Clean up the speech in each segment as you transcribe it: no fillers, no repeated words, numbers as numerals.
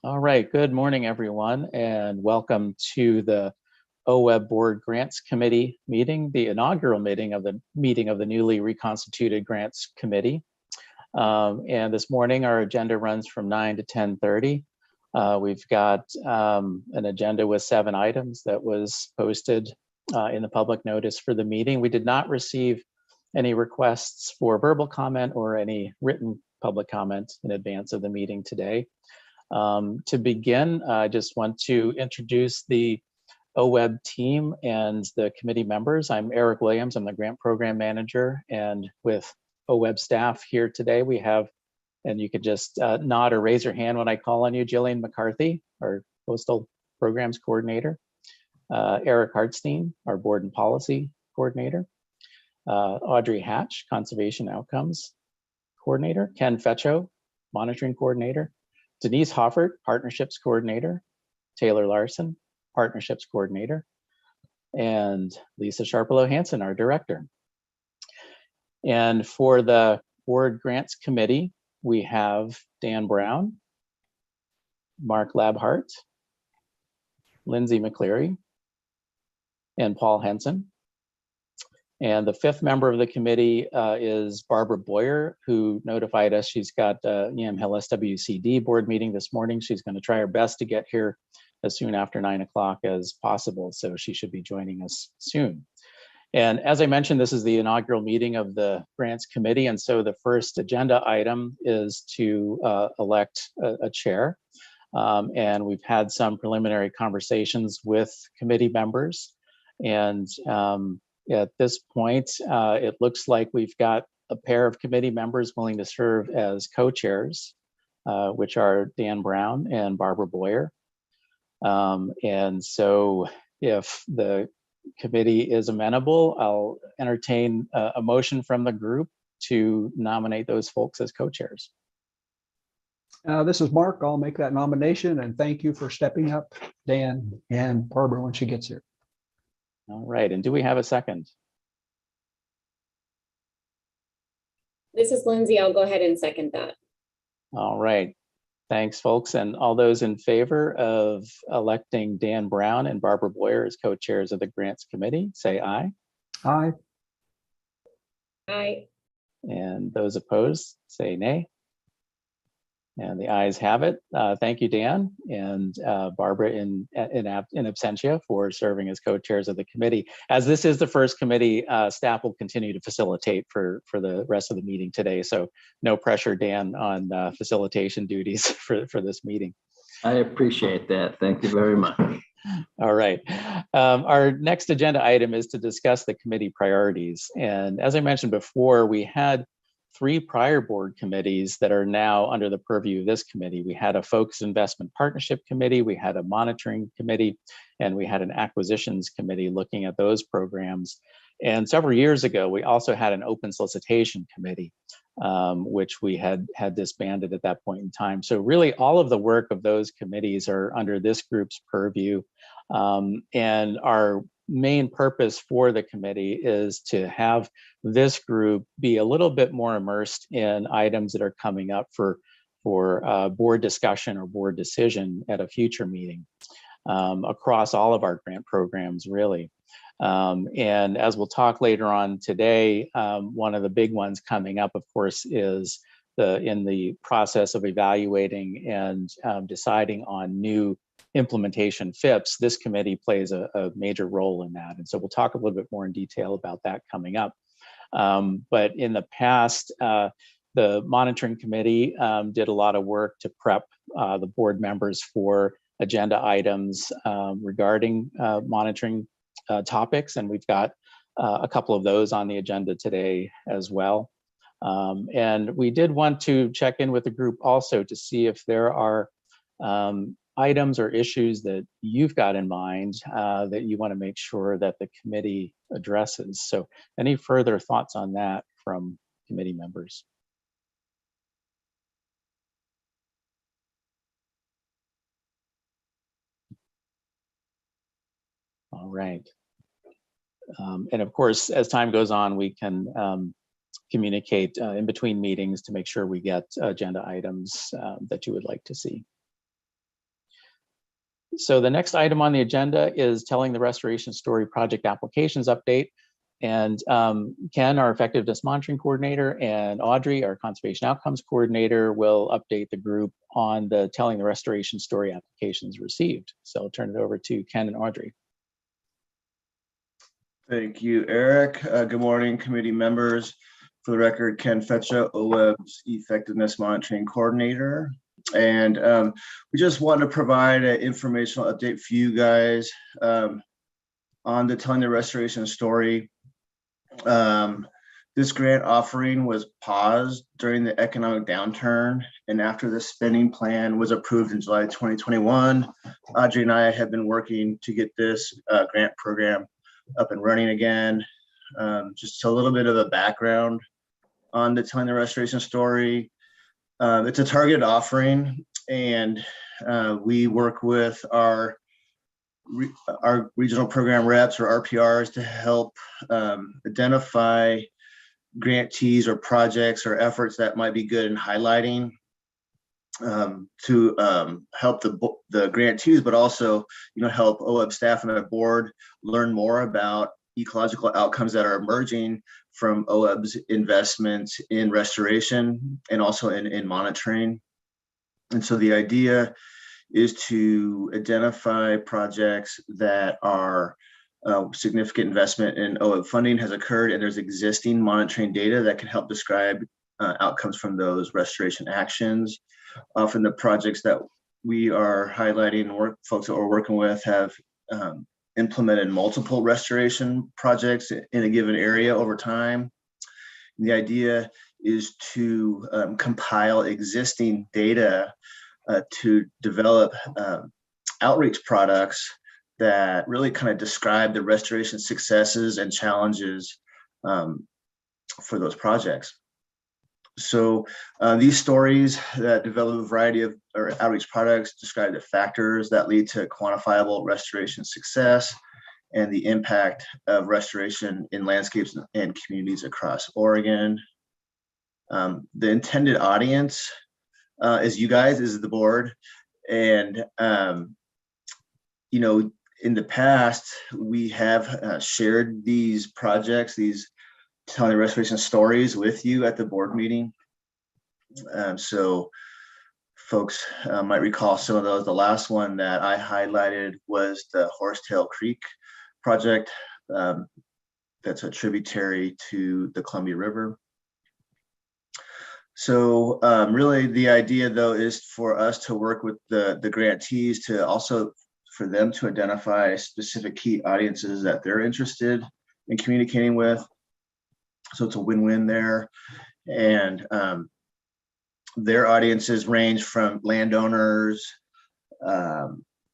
All right, good morning, everyone, and welcome to the OWEB Board Grants Committee meeting, the inaugural meeting of the newly reconstituted Grants Committee. And this morning, our agenda runs from 9 to 10:30. We've got an agenda with 7 items that was posted in the public notice for the meeting. We did not receive any requests for verbal comment or any written public comment in advance of the meeting today. To begin, I just want to introduce the OWEB team and the committee members. I'm Eric Williams, I'm the Grant Program Manager, and with OWEB staff here today, we have, and you could just nod or raise your hand when I call on you, Jillian McCarthy, our Postal Programs Coordinator, Eric Cartstein, our Board and Policy Coordinator, Audrey Hatch, Conservation Outcomes Coordinator, Ken Fecho, Monitoring Coordinator, Denise Hoffert, Partnerships Coordinator, Taylor Larson, Partnerships Coordinator, and Lisa Sharpelow Hansen, our Director. And for the Board Grants Committee, we have Dan Brown, Mark Labhart, Lindsay McCleary, and Paul Henson. And the 5th member of the committee is Barbara Boyer, who notified us she's got Yamhill SWCD board meeting this morning. She's going to try her best to get here as soon after 9 o'clock as possible, so she should be joining us soon. And as I mentioned, this is the inaugural meeting of the Grants Committee, and so the first agenda item is to elect a chair. And we've had some preliminary conversations with committee members, and at this point, it looks like we've got a pair of committee members willing to serve as co-chairs, which are Dan Brown and Barbara Boyer. And so if the committee is amenable, I'll entertain a motion from the group to nominate those folks as co-chairs. This is Mark. I'll make that nomination, and thank you for stepping up, Dan and Barbara, when she gets here. All right, and do we have a second? This is Lindsay. I'll go ahead and second that. All right, thanks, folks. And all those in favor of electing Dan Brown and Barbara Boyer as co-chairs of the Grants Committee, say aye. Aye. Aye. And those opposed, say nay. And the ayes have it. Thank you, Dan and Barbara in absentia for serving as co-chairs of the committee. As this is the first committee, staff will continue to facilitate for the rest of the meeting today. So no pressure, Dan, on facilitation duties for this meeting. I appreciate that. Thank you very much. All right. Our next agenda item is to discuss the committee priorities. And as I mentioned before, we had 3 prior board committees that are now under the purview of this committee. We had a focused investment partnership committee, we had a monitoring committee, and we had an acquisitions committee looking at those programs. And several years ago, we also had an open solicitation committee, which we had disbanded at that point in time. So really all of the work of those committees are under this group's purview. And our main purpose for the committee is to have this group be a little bit more immersed in items that are coming up for board discussion or board decision at a future meeting across all of our grant programs, really. And as we'll talk later on today, one of the big ones coming up, of course, is in the process of evaluating and deciding on new implementation FIPS. This committee plays a major role in that. And so we'll talk a little bit more in detail about that coming up. But in the past, the monitoring committee did a lot of work to prep the board members for agenda items regarding monitoring topics. And we've got a couple of those on the agenda today as well. And we did want to check in with the group also to see if there are items or issues that you've got in mind that you want to make sure that the committee addresses. So any further thoughts on that from committee members? All right. And of course, as time goes on, we can communicate in between meetings to make sure we get agenda items that you would like to see. So the next item on the agenda is telling the restoration story project applications update. And Ken, our effectiveness monitoring coordinator, and Audrey, our conservation outcomes coordinator, will update the group on the telling the restoration story applications received. So I'll turn it over to Ken and Audrey. Thank you, Eric. Good morning, committee members. For the record, Ken Fetcha, OWEB's Effectiveness Monitoring Coordinator. And we just want to provide an informational update for you guys on the telling the restoration story. This grant offering was paused during the economic downturn, and after the spending plan was approved in July 2021, Audrey and I have been working to get this grant program up and running again. Just a little bit of a background on the telling the restoration story. It's a targeted offering, and we work with our regional program reps or RPRs to help identify grantees or projects or efforts that might be good in highlighting to help the grantees, but also help OWEB staff and the board learn more about ecological outcomes that are emerging from OWEB's investments in restoration and also in monitoring. And so the idea is to identify projects that are significant investment in OWEB funding has occurred, and there's existing monitoring data that can help describe outcomes from those restoration actions. Often the projects that we are highlighting, folks that we're working with have implemented multiple restoration projects in a given area over time. And the idea is to compile existing data to develop outreach products that really kind of describe the restoration successes and challenges for those projects. So these stories that develop a variety of outreach products describe the factors that lead to quantifiable restoration success and the impact of restoration in landscapes and communities across Oregon. The intended audience is you guys, is the board. And, in the past, we have shared these projects, these telling the restoration stories with you at the board meeting. So folks might recall some of those. The last one that I highlighted was the Horsetail Creek project. That's a tributary to the Columbia River. So really the idea though is for us to work with the grantees to also for them to identify specific key audiences that they're interested in communicating with. So it's a win-win there. And their audiences range from landowners,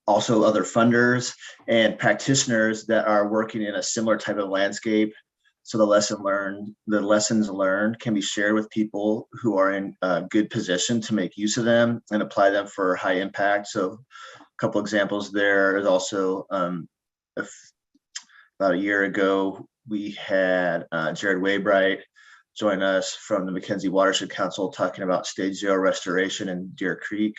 also other funders and practitioners that are working in a similar type of landscape. So the lessons learned can be shared with people who are in a good position to make use of them and apply them for high impact. So a couple examples there is also about a year ago, we had Jared Waybright join us from the McKenzie Watershed Council talking about stage 0 restoration in Deer Creek.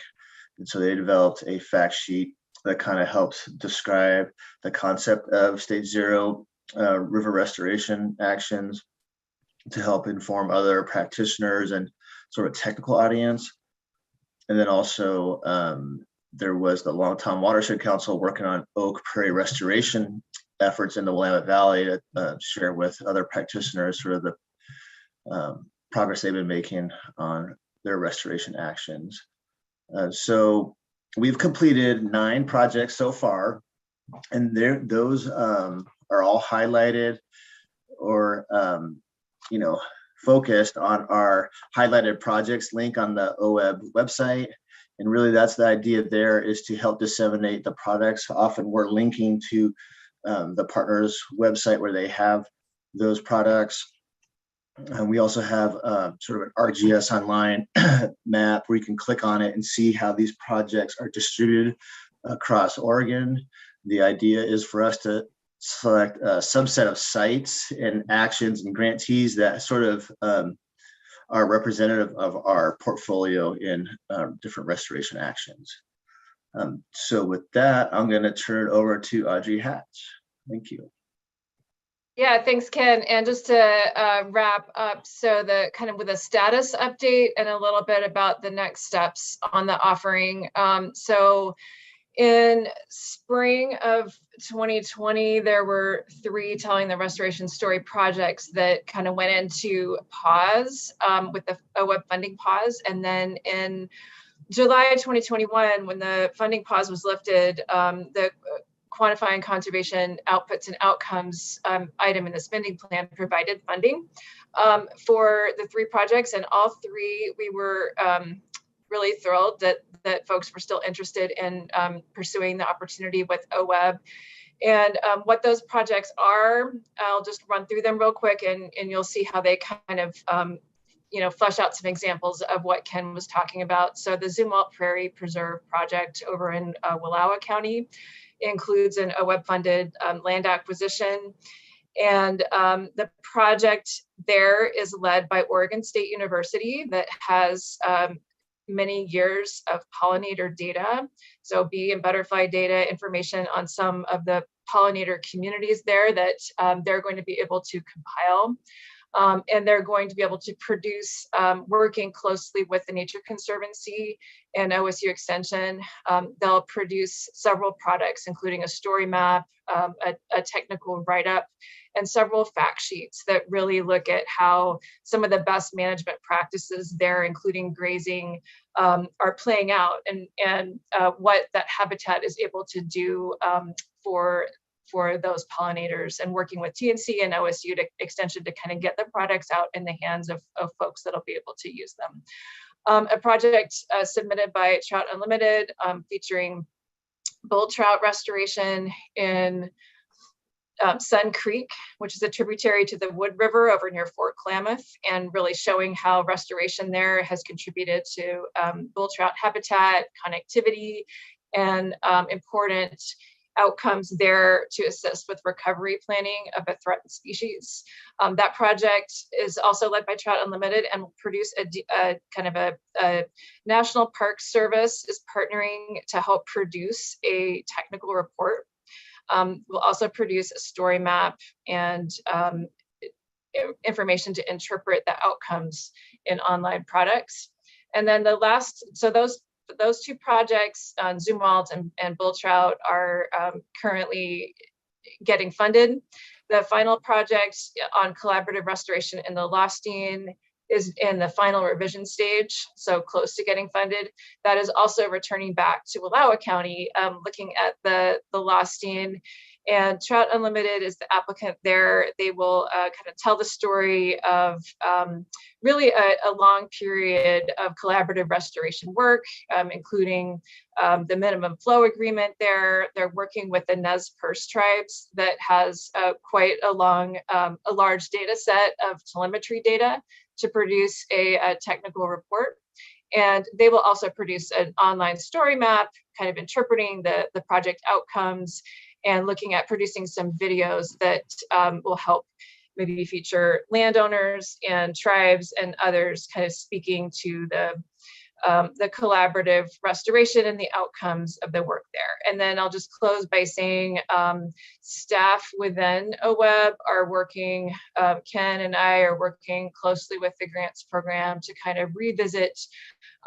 And so they developed a fact sheet that kind of helps describe the concept of stage 0 river restoration actions to help inform other practitioners and sort of technical audience. And then also there was the Long Tom Watershed Council working on oak prairie restoration efforts in the Willamette Valley to share with other practitioners sort of the progress they've been making on their restoration actions. So we've completed 9 projects so far, and those are all highlighted or focused on our highlighted projects link on the OWEB website. And really that's the idea there, is to help disseminate the products. Often we're linking to the partners website where they have those products. And we also have sort of an RGS online map where you can click on it and see how these projects are distributed across Oregon. The idea is for us to select a subset of sites and actions and grantees that sort of are representative of our portfolio in different restoration actions. So with that, I'm going to turn it over to Audrey Hatch. Thank you. Yeah, thanks, Ken. And just to wrap up, so the kind of with a status update and a little bit about the next steps on the offering. So in spring of 2020, there were 3 telling the restoration story projects that kind of went into pause with the OWEB funding pause. And then in July 2021, when the funding pause was lifted, the quantifying conservation outputs and outcomes item in the spending plan provided funding for the 3 projects, and all 3 we were really thrilled that folks were still interested in pursuing the opportunity with OWEB. And what those projects are, I'll just run through them real quick, and you'll see how they kind of flesh out some examples of what Ken was talking about. So the Zumwalt Prairie Preserve project over in Wallowa County includes an OWEB-funded land acquisition. And the project there is led by Oregon State University that has many years of pollinator data. So bee and butterfly data, information on some of the pollinator communities there that they're going to be able to compile. And they're going to be able to produce, working closely with the Nature Conservancy and OSU Extension, they'll produce several products, including a story map, a technical write-up, and several fact sheets that really look at how some of the best management practices there, including grazing, are playing out, and what that habitat is able to do for those pollinators, and working with TNC and OSU Extension to kind of get the products out in the hands of folks that'll be able to use them. A project submitted by Trout Unlimited featuring bull trout restoration in Sun Creek, which is a tributary to the Wood River over near Fort Klamath, and really showing how restoration there has contributed to bull trout habitat, connectivity, and important outcomes there to assist with recovery planning of a threatened species. That project is also led by Trout Unlimited and will produce a kind of a National Park Service is partnering to help produce a technical report. We'll also produce a story map and information to interpret the outcomes in online products. And then the last, so those 2 projects on Zumwalt and bull trout are currently getting funded. The final project on collaborative restoration in the Lostine is in the final revision stage, so close to getting funded. That is also returning back to Wallowa County, looking at the Lostine, and Trout Unlimited is the applicant there. They will kind of tell the story of really a long period of collaborative restoration work, including the minimum flow agreement there. They're working with the Nez Perce tribes that has quite a large data set of telemetry data to produce a technical report. And they will also produce an online story map, kind of interpreting the project outcomes and looking at producing some videos that will help maybe feature landowners and tribes and others kind of speaking to the collaborative restoration and the outcomes of the work there. And then I'll just close by saying staff within OWEB are working, Ken and I are working closely with the grants program to kind of revisit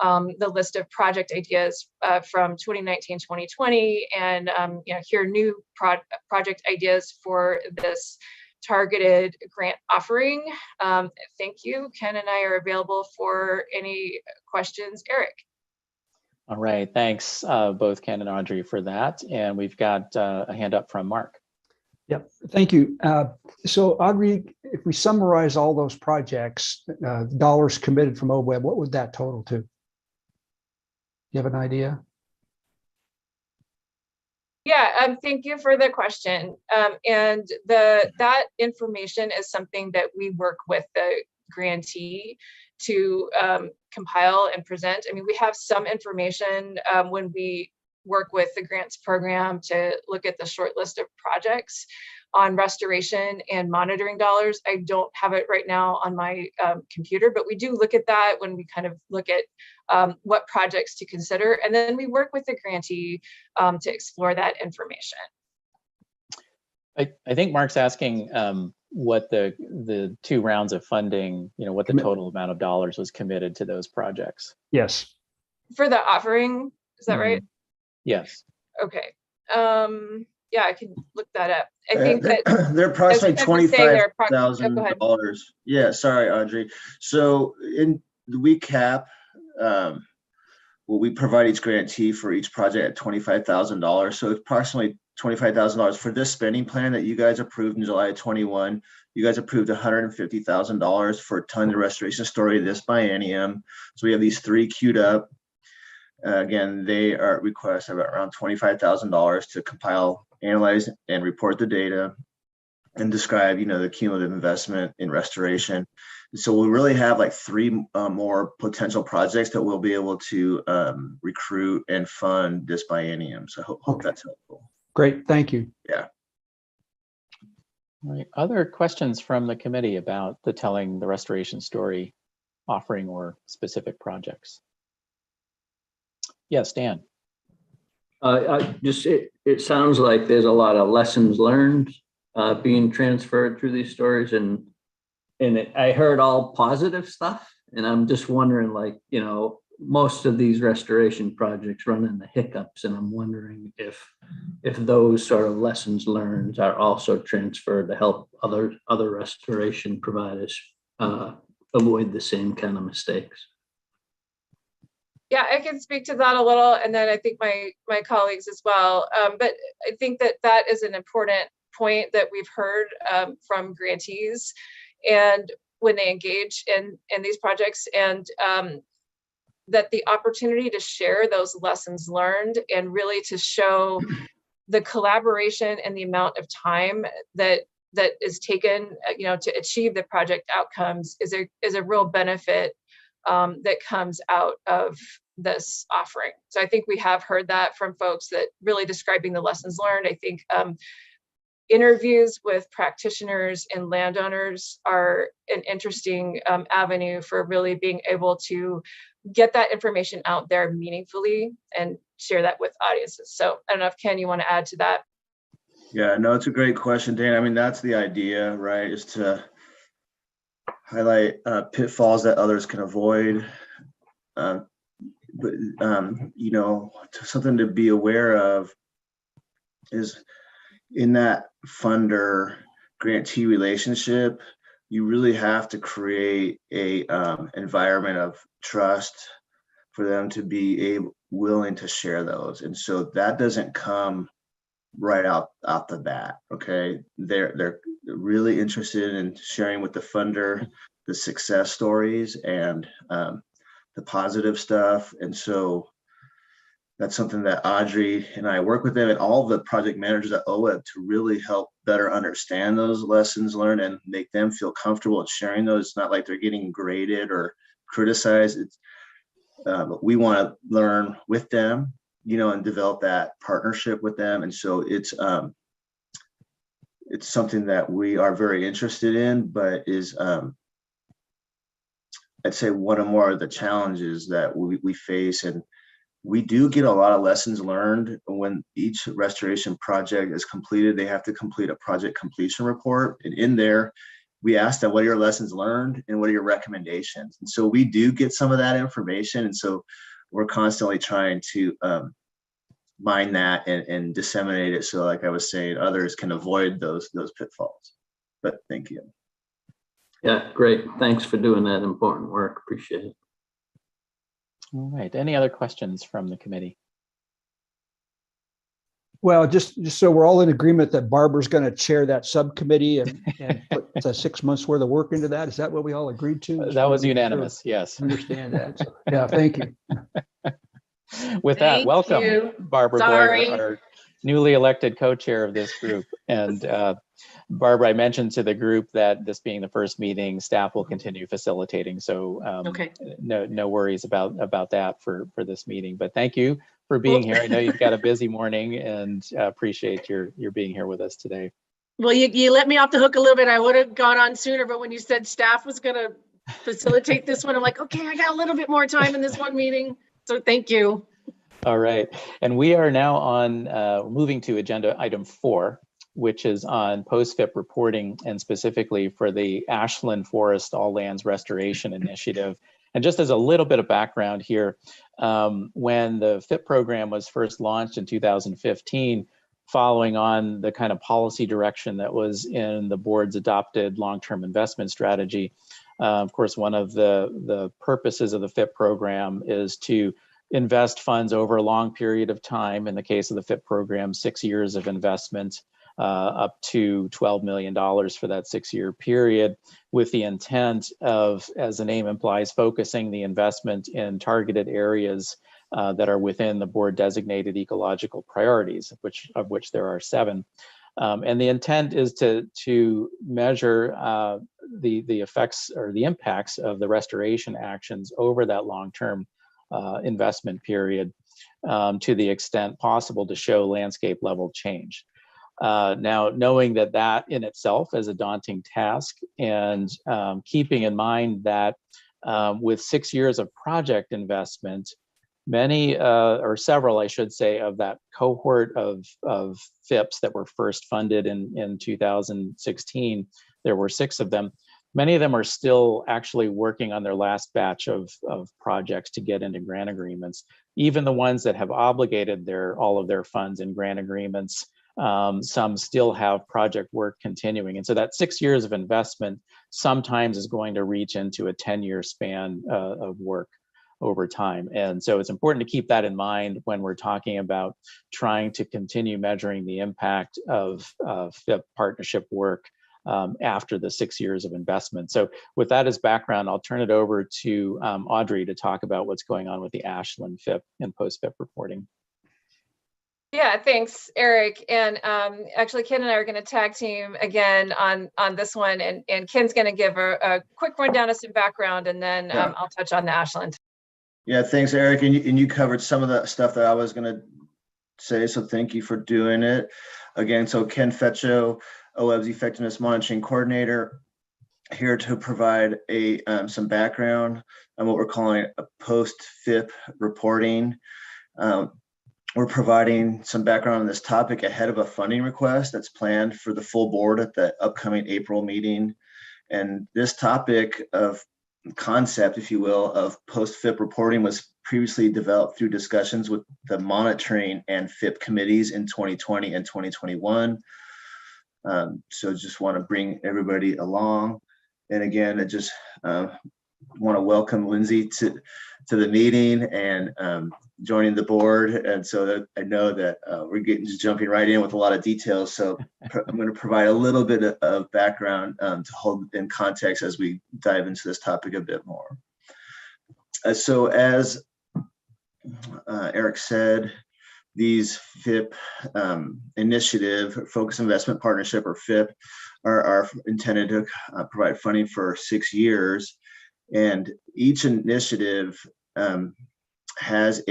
the list of project ideas from 2019-2020 and hear new project ideas for this targeted grant offering. Thank you. Ken and I are available for any questions. Eric. All right, thanks both Ken and Audrey for that. And we've got a hand up from Mark. Yep, thank you. So Audrey, if we summarize all those projects, dollars committed from OWEB, what would that total to? Do you have an idea? Yeah, thank you for the question. And that information is something that we work with the grantee to compile and present. I mean, we have some information when we work with the grants program to look at the short list of projects. on restoration and monitoring dollars. I don't have it right now on my computer, but we do look at that when we kind of look at what projects to consider. And then we work with the grantee to explore that information. I think Mark's asking what the 2 rounds of funding, what the total amount of dollars was committed to those projects. Yes. For the offering, is that right? Yes. Okay. Yeah, I can look that up. I think that they're approximately as you say, they're $25,000. Yeah, sorry, Audrey. So in the we cap, well, we provide each grantee for each project at $25,000. So it's approximately $25,000 for this spending plan that you guys approved in July of 21. You guys approved $150,000 for a ton of restoration story this biennium. So we have these 3 queued up. Again, they are request of around $25,000 to compile, analyze, and report the data and describe, the cumulative investment in restoration. So we really have like 3 more potential projects that we'll be able to recruit and fund this biennium. So I hope that's helpful. Great, thank you. Yeah. All right. Other questions from the committee about the Telling the Restoration Story offering or specific projects? Yes, Dan. It sounds like there's a lot of lessons learned being transferred through these stories, and I heard all positive stuff, and I'm just wondering, most of these restoration projects run into hiccups, and I'm wondering if those sort of lessons learned are also transferred to help other restoration providers avoid the same kind of mistakes. Yeah, I can speak to that a little, and then I think my colleagues as well. But I think that is an important point that we've heard from grantees, and when they engage in these projects, and that the opportunity to share those lessons learned and really to show the collaboration and the amount of time that is taken, to achieve the project outcomes is a real benefit that comes out of this offering. So I think we have heard that from folks, that really describing the lessons learned. I think interviews with practitioners and landowners are an interesting avenue for really being able to get that information out there meaningfully and share that with audiences. So I don't know if Ken, you want to add to that? Yeah, no, it's a great question, Dan. I mean, that's the idea, right? Is to highlight pitfalls that others can avoid. But something to be aware of is in that funder grantee relationship, you really have to create a environment of trust for them to be willing to share those. And so that doesn't come right out the bat. Okay, they're really interested in sharing with the funder the success stories and the positive stuff. And so that's something that Audrey and I work with them and all the project managers at OWEB to really help better understand those lessons learned and make them feel comfortable in sharing those. It's not like they're getting graded or criticized. It's we want to learn with them, and develop that partnership with them. And so it's something that we are very interested in, but is I'd say one of more of the challenges that we face. And we do get a lot of lessons learned when each restoration project is completed. They have to complete a project completion report. And in there, we ask them, what are your lessons learned and what are your recommendations? And so we do get some of that information. And so we're constantly trying to mine that and disseminate it. So like I was saying, others can avoid those pitfalls. But thank you. Yeah, great. Thanks for doing that important work. Appreciate it. All right. Any other questions from the committee? Well, just so we're all in agreement that Barbara's going to chair that subcommittee and put 6 months worth of work into that. Is that what we all agreed to? That was unanimous. Yes. Understand that. So, yeah. Thank you. With that, Thank welcome, you. Barbara Sorry. Boyer, our newly elected co-chair of this group. And Barbara, I mentioned to the group that this being the first meeting, staff will continue facilitating. So Okay. no worries about that for this meeting. But thank you for being here. I know you've got a busy morning and appreciate your being here with us today. Well, you let me off the hook a little bit. I would have gone on sooner, but when you said staff was going to facilitate this one, I'm like, okay, I got a little bit more time in this one meeting. So thank you. All right. And we are now on moving to agenda item 4, which is on post-FIP reporting, and specifically for the Ashland Forest All Lands Restoration Initiative. And just as a little bit of background here, when the FIP program was first launched in 2015, following on the kind of policy direction that was in the board's adopted long-term investment strategy. Of course, one of the purposes of the FIP program is to invest funds over a long period of time. In the case of the FIP program, 6 years of investment, up to $12 million for that 6-year period, with the intent of, as the name implies, focusing the investment in targeted areas that are within the board designated ecological priorities, of which there are 7. And the intent is to measure the effects or the impacts of the restoration actions over that long-term investment period to the extent possible to show landscape level change. Now, knowing that in itself is a daunting task, and keeping in mind that with 6 years of project investment, many or several, I should say, of that cohort of FIPs that were first funded in 2016, there were 6 of them. Many of them are still actually working on their last batch of projects to get into grant agreements. Even the ones that have obligated all of their funds in grant agreements, some still have project work continuing. And so that 6 years of investment sometimes is going to reach into a 10-year span of work over time. And so it's important to keep that in mind when we're talking about trying to continue measuring the impact of FIP partnership work after the 6 years of investment. So with that as background, I'll turn it over to Audrey to talk about what's going on with the Ashland FIP and post-FIP reporting. Yeah, thanks, Eric. And actually, Ken and I are going to tag team again on this one. And Ken's going to give a quick rundown of some background, and then I'll touch on the Ashland. Yeah, thanks, Eric. And you covered some of the stuff that I was going to say, so thank you for doing it. Again, so Ken Fetcho, OEB's Effectiveness Monitoring Coordinator, here to provide some background on what we're calling a post-FIP reporting. We're providing some background on this topic ahead of a funding request that's planned for the full board at the upcoming April meeting. And this topic of concept, if you will, of post-FIP reporting was previously developed through discussions with the monitoring and FIP committees in 2020 and 2021. So just want to bring everybody along. And again, I just want to welcome Lindsay to the meeting and joining the board. And so that I know that we're just jumping right in with a lot of details. So I'm going to provide a little bit of background to hold in context as we dive into this topic a bit more. So as Eric said, these FIP initiative, Focus Investment Partnership, or FIP, are intended to provide funding for 6 years. And each initiative has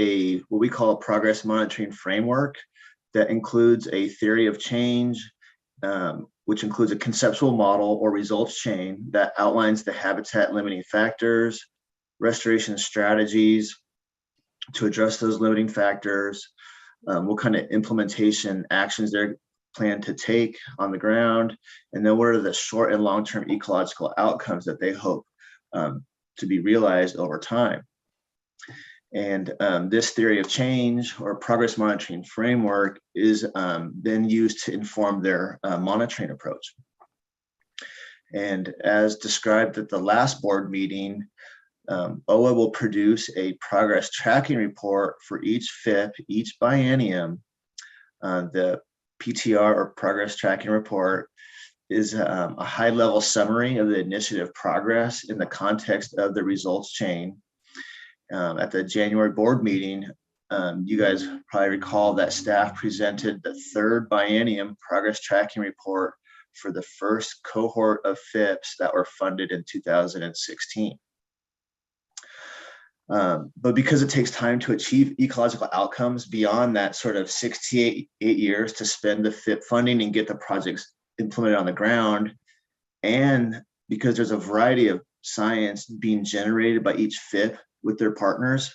what we call a progress monitoring framework that includes a theory of change, which includes a conceptual model or results chain that outlines the habitat limiting factors, restoration strategies to address those limiting factors, what kind of implementation actions they're planned to take on the ground, and then what are the short and long-term ecological outcomes that they hope to be realized over time. And this theory of change or progress monitoring framework is then used to inform their monitoring approach. And as described at the last board meeting, OA will produce a progress tracking report for each FIP, each biennium. The PTR, or progress tracking report, is a high-level summary of the initiative progress in the context of the results chain. At the January board meeting, you guys probably recall that staff presented the 3rd biennium progress tracking report for the first cohort of FIPs that were funded in 2016. But because it takes time to achieve ecological outcomes beyond that sort of 6 to 8 years to spend the FIP funding and get the projects implemented on the ground. And because there's a variety of science being generated by each FIP with their partners,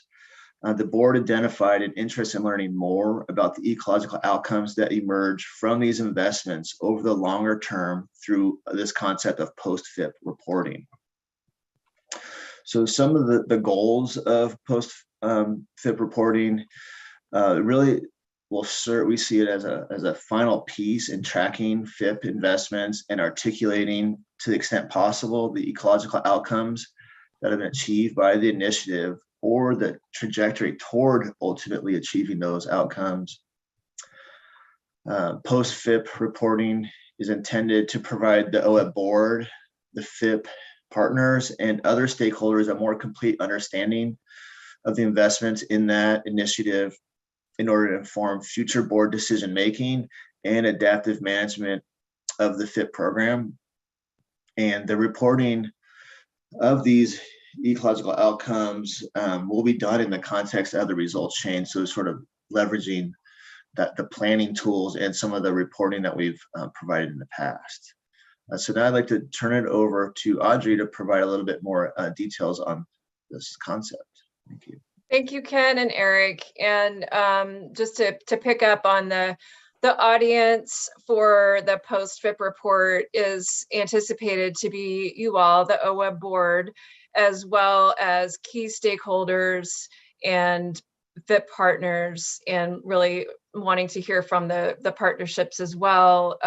the board identified an interest in learning more about the ecological outcomes that emerge from these investments over the longer term through this concept of post-FIP reporting. So some of the goals of post-FIP reporting really will serve, we see it as a final piece in tracking FIP investments and articulating to the extent possible the ecological outcomes that have been achieved by the initiative or the trajectory toward ultimately achieving those outcomes. Post-FIP reporting is intended to provide the OEB board, the FIP partners, and other stakeholders a more complete understanding of the investments in that initiative in order to inform future board decision-making and adaptive management of the FIP program. And the reporting of these ecological outcomes will be done in the context of the results chain. So sort of leveraging the planning tools and some of the reporting that we've provided in the past. So now I'd like to turn it over to Audrey to provide a little bit more details on this concept. Thank you. Thank you, Ken and Eric. And just to pick up on the audience for the post-FIP report is anticipated to be you all, the OEB board, as well as key stakeholders and FIP partners, and really wanting to hear from the partnerships as well,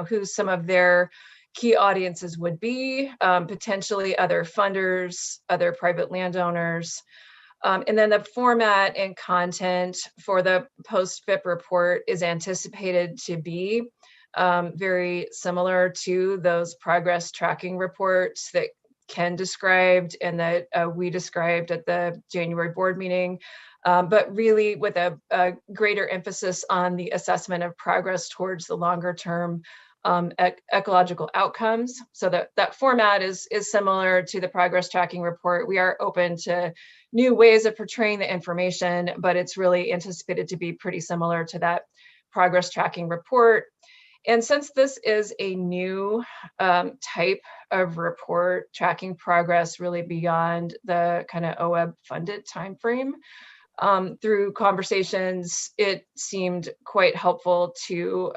who some of their key audiences would be, potentially other funders, other private landowners. And then the format and content for the post-FIP report is anticipated to be very similar to those progress tracking reports that Ken described and that we described at the January board meeting, but really with a greater emphasis on the assessment of progress towards the longer term ecological outcomes. So that format is similar to the progress tracking report. We are open to new ways of portraying the information, but it's really anticipated to be pretty similar to that progress tracking report. And since this is a new type of report tracking progress really beyond the kind of OEB funded timeframe, through conversations, it seemed quite helpful to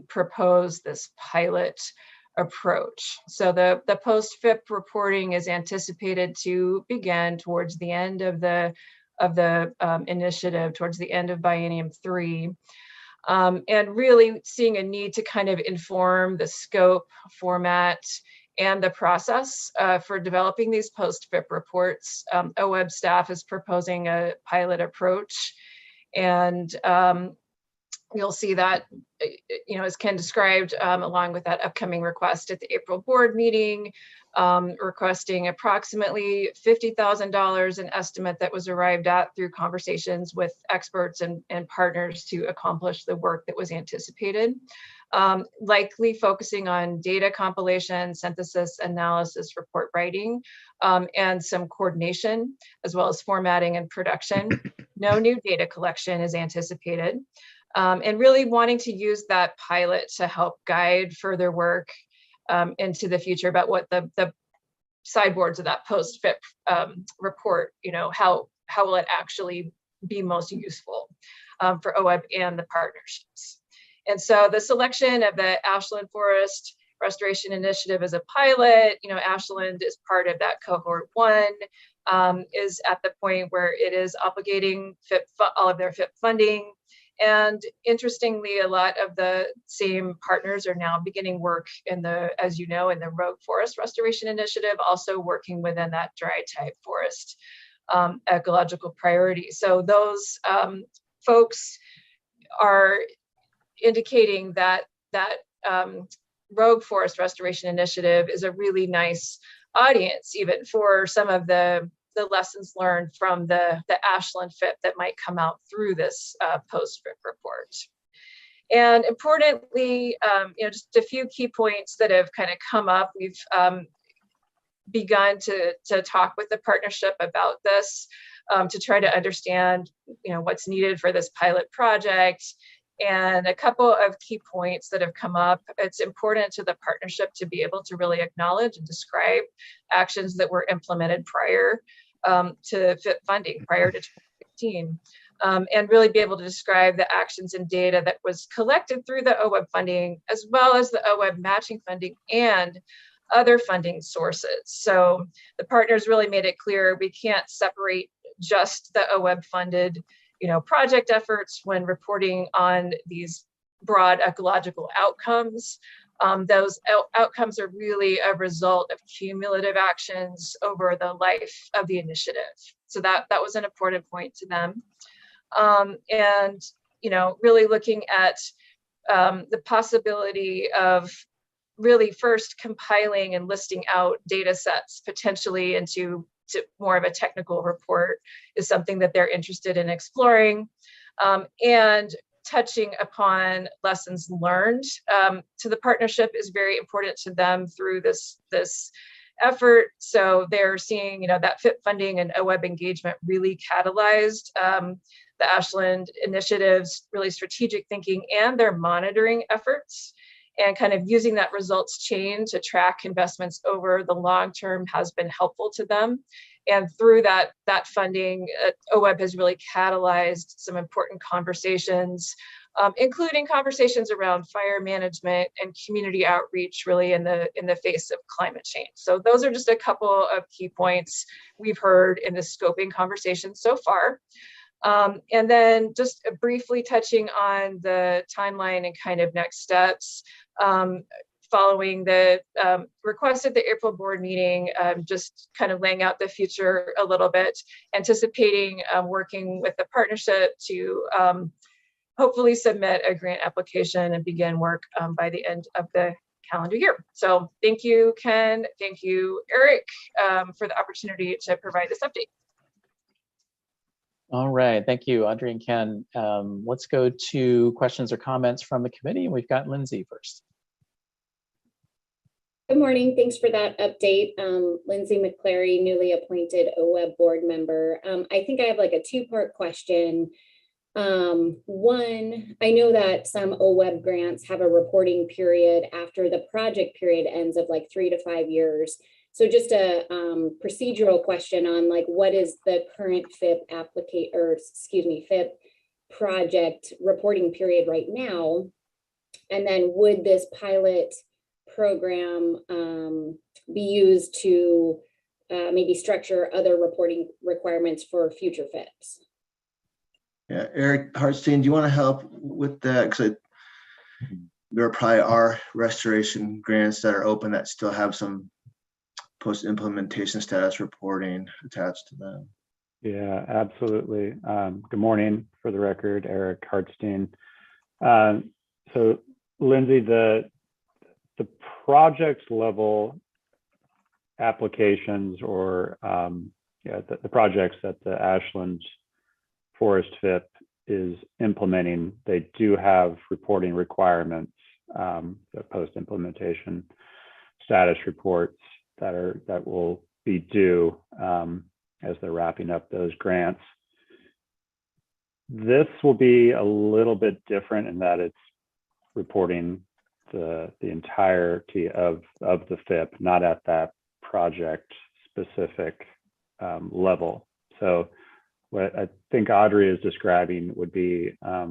propose this pilot approach. So the post-FIP reporting is anticipated to begin towards the end of the initiative, towards the end of biennium 3. And really seeing a need to kind of inform the scope, format, and the process for developing these post-FIP reports. OEB staff is proposing a pilot approach, and you'll see that, as Ken described, along with that upcoming request at the April board meeting, requesting approximately $50,000, an estimate that was arrived at through conversations with experts and partners to accomplish the work that was anticipated. Likely focusing on data compilation, synthesis, analysis, report writing, and some coordination, as well as formatting and production. No new data collection is anticipated. And really wanting to use that pilot to help guide further work into the future about what the sideboards of that post-FIP report, how will it actually be most useful for OEB and the partnerships. And so the selection of the Ashland Forest Restoration Initiative as a pilot, Ashland is part of that cohort 1, is at the point where it is obligating all of their FIP funding. And interestingly, a lot of the same partners are now beginning work in the Rogue Forest Restoration Initiative, also working within that dry type forest ecological priority. So those folks are indicating that Rogue Forest Restoration Initiative is a really nice audience, even for some of the lessons learned from the Ashland FIP that might come out through this post-FIP report. And importantly, just a few key points that have kind of come up. We've begun to talk with the partnership about this to try to understand, what's needed for this pilot project And a couple of key points that have come up. It's important to the partnership to be able to really acknowledge and describe actions that were implemented prior to FIP funding, prior to 2015. And really be able to describe the actions and data that was collected through the OWEB funding, as well as the OWEB matching funding and other funding sources. So the partners really made it clear we can't separate just the OWEB funded, project efforts when reporting on these broad ecological outcomes. Those outcomes are really a result of cumulative actions over the life of the initiative. So that was an important point to them. And, really looking at the possibility of really first compiling and listing out data sets potentially into more of a technical report is something that they're interested in exploring, and touching upon lessons learned to the partnership is very important to them through this effort. So they're seeing, that FIP funding and OWEB engagement really catalyzed the Ashland initiative's really strategic thinking and their monitoring efforts, and kind of using that results chain to track investments over the long term has been helpful to them. And through that funding, OWEB has really catalyzed some important conversations, including conversations around fire management and community outreach, really in the face of climate change. So those are just a couple of key points we've heard in the scoping conversation so far. And then just briefly touching on the timeline and kind of next steps. Following the request at the April board meeting, just kind of laying out the future a little bit, anticipating working with the partnership to hopefully submit a grant application and begin work by the end of the calendar year. So thank you, Ken. Thank you, Eric, for the opportunity to provide this update. All right, thank you, Audrey and Ken. Let's go to questions or comments from the committee. We've got Lindsay first. Good morning. Thanks for that update. Lindsay McClary, newly appointed OWEB board member. I think I have like a two-part question. One, I know that some OWEB grants have a reporting period after the project period ends of like 3 to 5 years. So just a procedural question on like what is the current FIP FIP project reporting period right now? And then would this pilot program be used to maybe structure other reporting requirements for future FIPs? Yeah, Eric Cartstein, do you want to help with that? Because there probably are restoration grants that are open that still have some post-implementation status reporting attached to them. Yeah, absolutely. Good morning, for the record, Eric Cartstein. So Lindsay, the project level applications or the projects that the Ashland Forest FIP is implementing, they do have reporting requirements, the post-implementation status reports that will be due as they're wrapping up those grants. This will be a little bit different in that it's reporting the entirety of the FIP, not at that project specific level. So what I think Audrey is describing would be a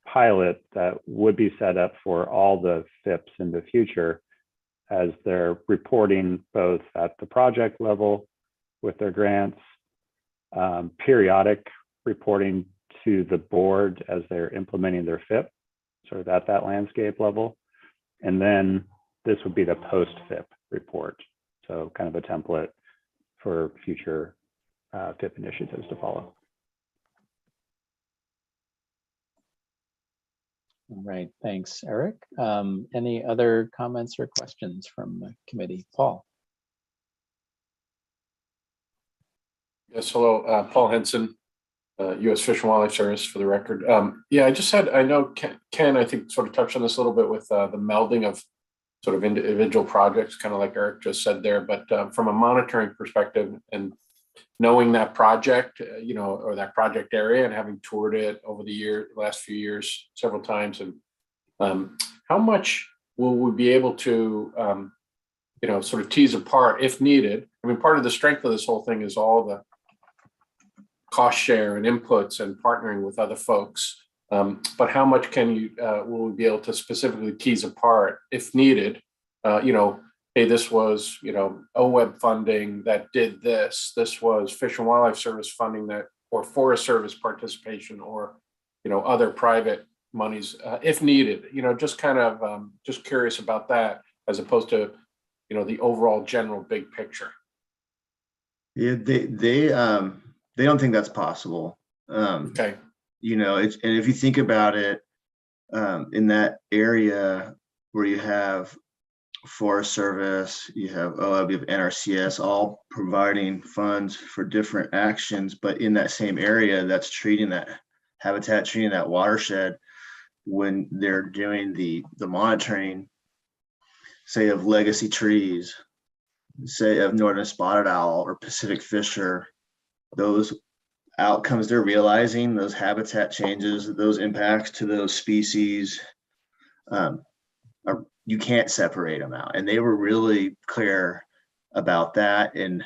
pilot that would be set up for all the FIPs in the future, as they're reporting both at the project level with their grants, periodic reporting to the board as they're implementing their FIP, sort of at that landscape level. And then this would be the post-FIP report. So kind of a template for future FIP initiatives to follow. All right, thanks, Eric. Any other comments or questions from the committee? Paul. Yes, hello, Paul Henson, U.S. Fish and Wildlife Service, for the record. Yeah, I know Ken, I think, sort of touched on this a little bit with the melding of sort of individual projects, kind of like Eric just said there, but from a monitoring perspective and knowing that project, or that project area, and having toured it over the last few years several times, and how much will we be able to, sort of tease apart if needed? I mean, part of the strength of this whole thing is all the cost share and inputs and partnering with other folks. But how much will we be able to specifically tease apart if needed? Hey, this was, OWEB funding that did this. This was Fish and Wildlife Service funding that, or Forest Service participation, or, other private monies, if needed. Just kind of just curious about that, as opposed to, the overall general big picture. Yeah, they don't think that's possible. Okay. And if you think about it, in that area where you have Forest Service, you have OWEB, you have NRCS, all providing funds for different actions, but in that same area that's treating that habitat, treating that watershed, when they're doing the monitoring, say of legacy trees, say of northern spotted owl or Pacific fisher, those outcomes they're realizing, those habitat changes, those impacts to those species, you can't separate them out. And they were really clear about that. And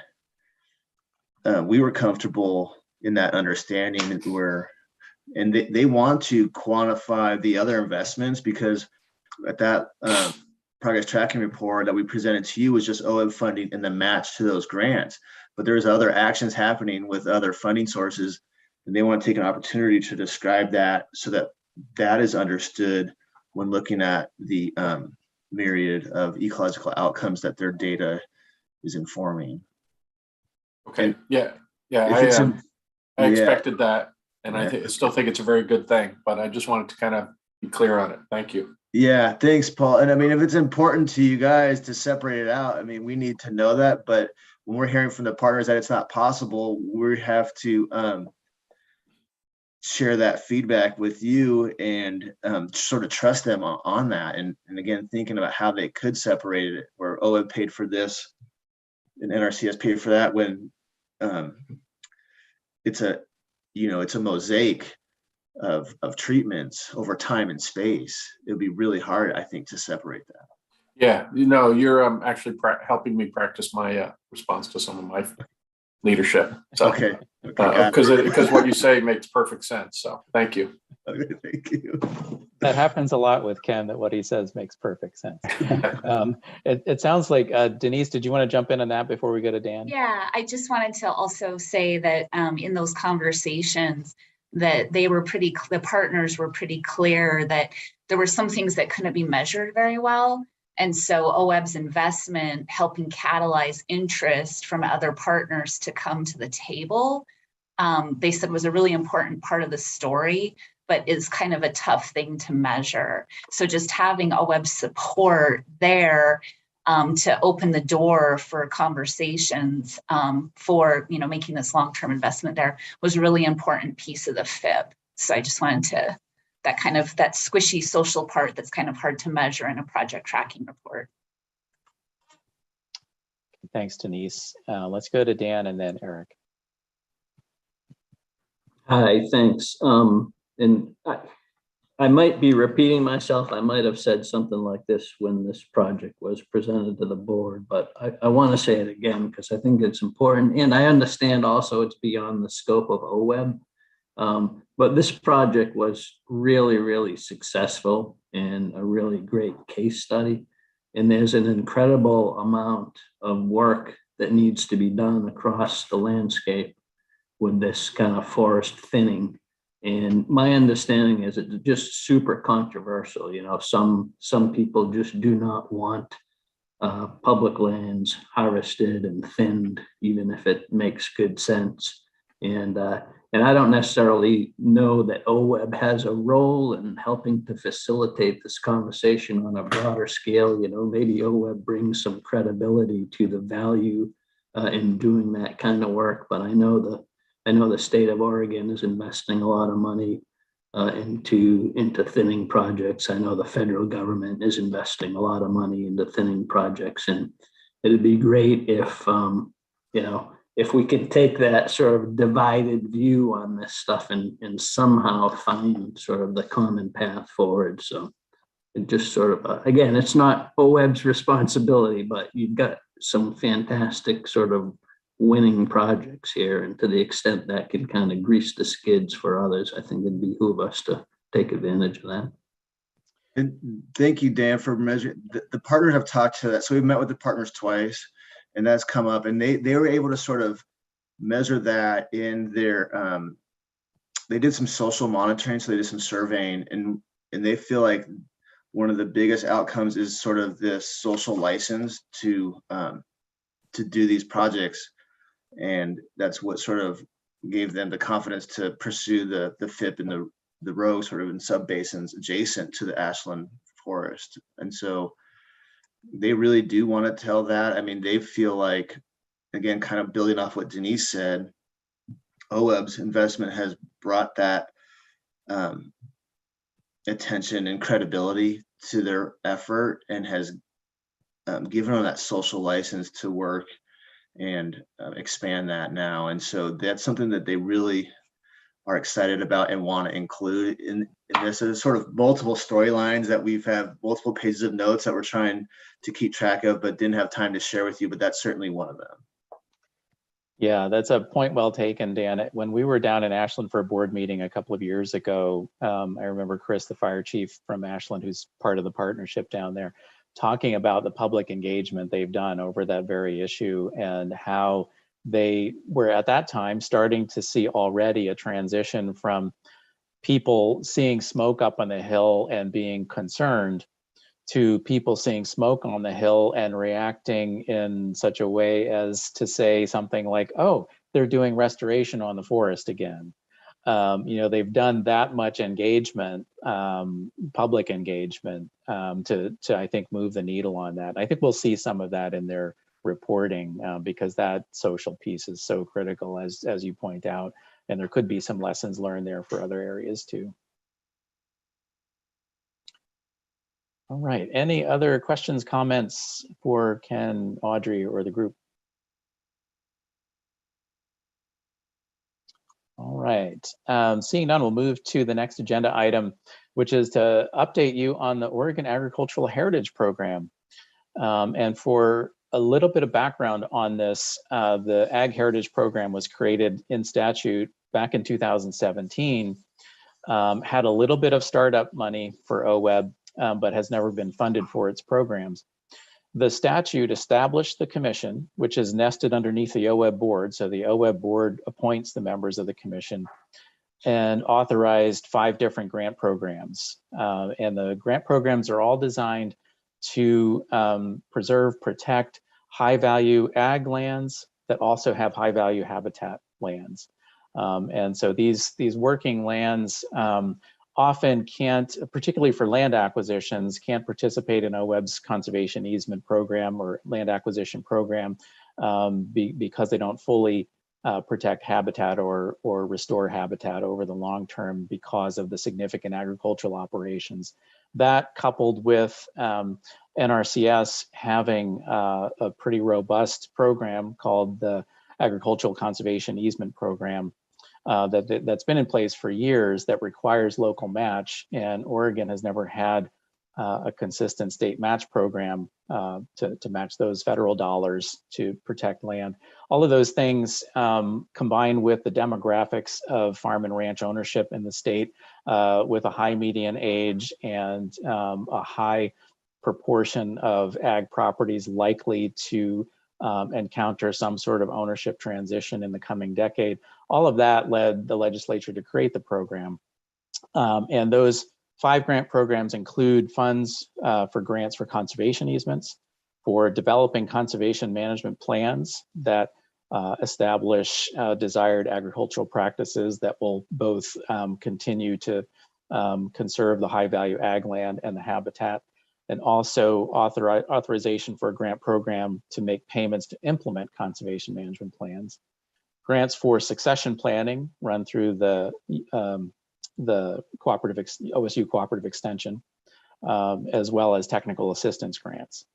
we were comfortable in that understanding and they want to quantify the other investments, because at that progress tracking report that we presented to you was just OWEB funding and the match to those grants. But there's other actions happening with other funding sources, and they want to take an opportunity to describe that so that that is understood when looking at the myriad of ecological outcomes that their data is informing. Okay. And I expected that, and I still think it's a very good thing, but I just wanted to kind of be clear on it. Thank you. Yeah, thanks, Paul. And I mean, if it's important to you guys to separate it out, I mean, we need to know that. But when we're hearing from the partners that it's not possible, we have to share that feedback with you and sort of trust them on that. And again, thinking about how they could separate it, where OWEB paid for this and NRCS paid for that, when it's a mosaic of treatments over time and space. It would be really hard, I think, to separate that. Yeah, you're actually helping me practice my response to some of my leadership. So, okay. Because what you say makes perfect sense. So thank you. Okay, thank you. That happens a lot with Ken, that what he says makes perfect sense. It sounds like, Denise, did you want to jump in on that before we go to Dan? Yeah, I just wanted to also say that in those conversations that the partners were pretty clear that there were some things that couldn't be measured very well. And so OWEB's investment helping catalyze interest from other partners to come to the table, they said was a really important part of the story, but is kind of a tough thing to measure. So just having OWEB support there to open the door for conversations for making this long-term investment there was a really important piece of the FIP. So I just wanted to, that squishy social part that's kind of hard to measure in a project tracking report. Thanks, Denise. Let's go to Dan and then Eric. Hi, thanks. And I might be repeating myself. I might have said something like this when this project was presented to the board, but I want to say it again because I think it's important. And I understand also it's beyond the scope of OWEB. But this project was really, really successful and a really great case study. And there's an incredible amount of work that needs to be done across the landscape with this kind of forest thinning. And my understanding is it's just super controversial. Some people just do not want public lands harvested and thinned, even if it makes good sense. And I don't necessarily know that OWEB has a role in helping to facilitate this conversation on a broader scale. Maybe OWEB brings some credibility to the value in doing that kind of work. But I know the state of Oregon is investing a lot of money into thinning projects. I know the federal government is investing a lot of money into thinning projects, and it'd be great if if we could take that sort of divided view on this stuff and somehow find sort of the common path forward. So it just sort of, again, it's not OWEB's responsibility, but you've got some fantastic sort of winning projects here. And to the extent that can kind of grease the skids for others, I think it'd behoove us to take advantage of that. And thank you, Dan, for measuring. The partners have talked to that. So we've met with the partners twice, and that's come up. And they were able to sort of measure that in their, they did some social monitoring. So they did some surveying, and they feel like one of the biggest outcomes is sort of this social license to do these projects. And that's what sort of gave them the confidence to pursue the FIP and the row sort of in sub-basins adjacent to the Ashland forest. And so they really do want to tell that. I mean, they feel like, again, kind of building off what Denise said, OWEB's investment has brought that attention and credibility to their effort and has given them that social license to work and expand that now. And so that's something that they really are excited about and want to include in this. There's sort of multiple storylines that we've had multiple pages of notes that we're trying to keep track of, but didn't have time to share with you, but that's certainly one of them. Yeah, that's a point well taken, Dan. When we were down in Ashland for a board meeting a couple of years ago, I remember Chris, the fire chief from Ashland, who's part of the partnership down there, talking about the public engagement they've done over that very issue and how they were at that time starting to see already a transition from people seeing smoke up on the hill and being concerned to people seeing smoke on the hill and reacting in such a way as to say something like, oh, they're doing restoration on the forest again. They've done that much engagement, public engagement, to I think move the needle on that. I think we'll see some of that in their reporting because that social piece is so critical, as you point out, and there could be some lessons learned there for other areas too. All right, any other questions, comments for Ken, Audrey, or the group? All right, seeing none, we'll move to the next agenda item, which is to update you on the Oregon Agricultural Heritage Program. And for a little bit of background on this, the Ag Heritage Program was created in statute back in 2017, had a little bit of startup money for OWEB, but has never been funded for its programs. The statute established the commission, which is nested underneath the OWEB board. So the OWEB board appoints the members of the commission, and authorized 5 different grant programs. And the grant programs are all designed to preserve, protect high value ag lands that also have high value habitat lands. And so these working lands often can't, particularly for land acquisitions, can't participate in OWEB's conservation easement program or land acquisition program because they don't fully protect habitat or restore habitat over the long term because of the significant agricultural operations. That, coupled with NRCS having a pretty robust program called the Agricultural Conservation Easement Program, that's been in place for years, that requires local match, and Oregon has never had a consistent state match program to match those federal dollars to protect land. All of those things combined with the demographics of farm and ranch ownership in the state, with a high median age and a high proportion of ag properties likely to encounter some sort of ownership transition in the coming decade. All of that led the legislature to create the program. And those 5 grant programs include funds for grants for conservation easements, for developing conservation management plans that establish desired agricultural practices that will both continue to conserve the high value ag land and the habitat, and also authorization for a grant program to make payments to implement conservation management plans. Grants for succession planning run through the OSU Cooperative Extension, as well as technical assistance grants.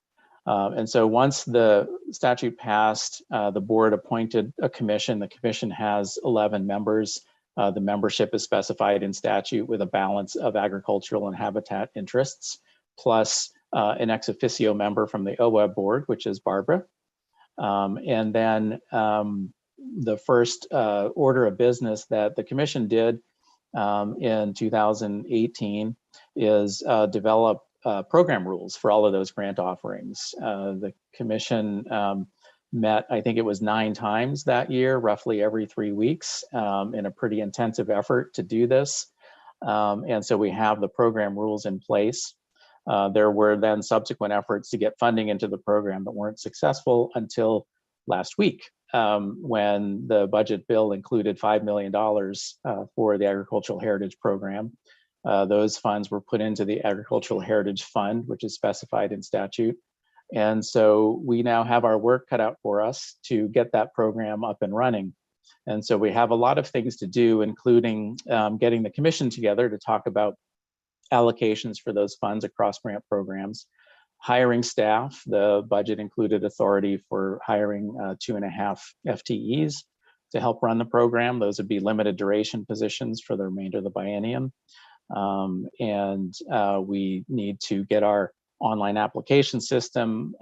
And so once the statute passed, the board appointed a commission. The commission has 11 members. The membership is specified in statute with a balance of agricultural and habitat interests, plus an ex officio member from the OWEB board, which is Barbara. And then the first order of business that the commission did in 2018 is develop program rules for all of those grant offerings. The commission met, I think it was 9 times that year, roughly every 3 weeks, in a pretty intensive effort to do this. And so we have the program rules in place. There were then subsequent efforts to get funding into the program that weren't successful until last week, when the budget bill included $5 million for the Agricultural Heritage Program. Those funds were put into the Agricultural Heritage Fund, which is specified in statute. And so we now have our work cut out for us to get that program up and running. And so we have a lot of things to do, including getting the commission together to talk about allocations for those funds across grant programs, hiring staff. The budget included authority for hiring 2.5 FTEs to help run the program. Those would be limited duration positions for the remainder of the biennium. And we need to get our online application system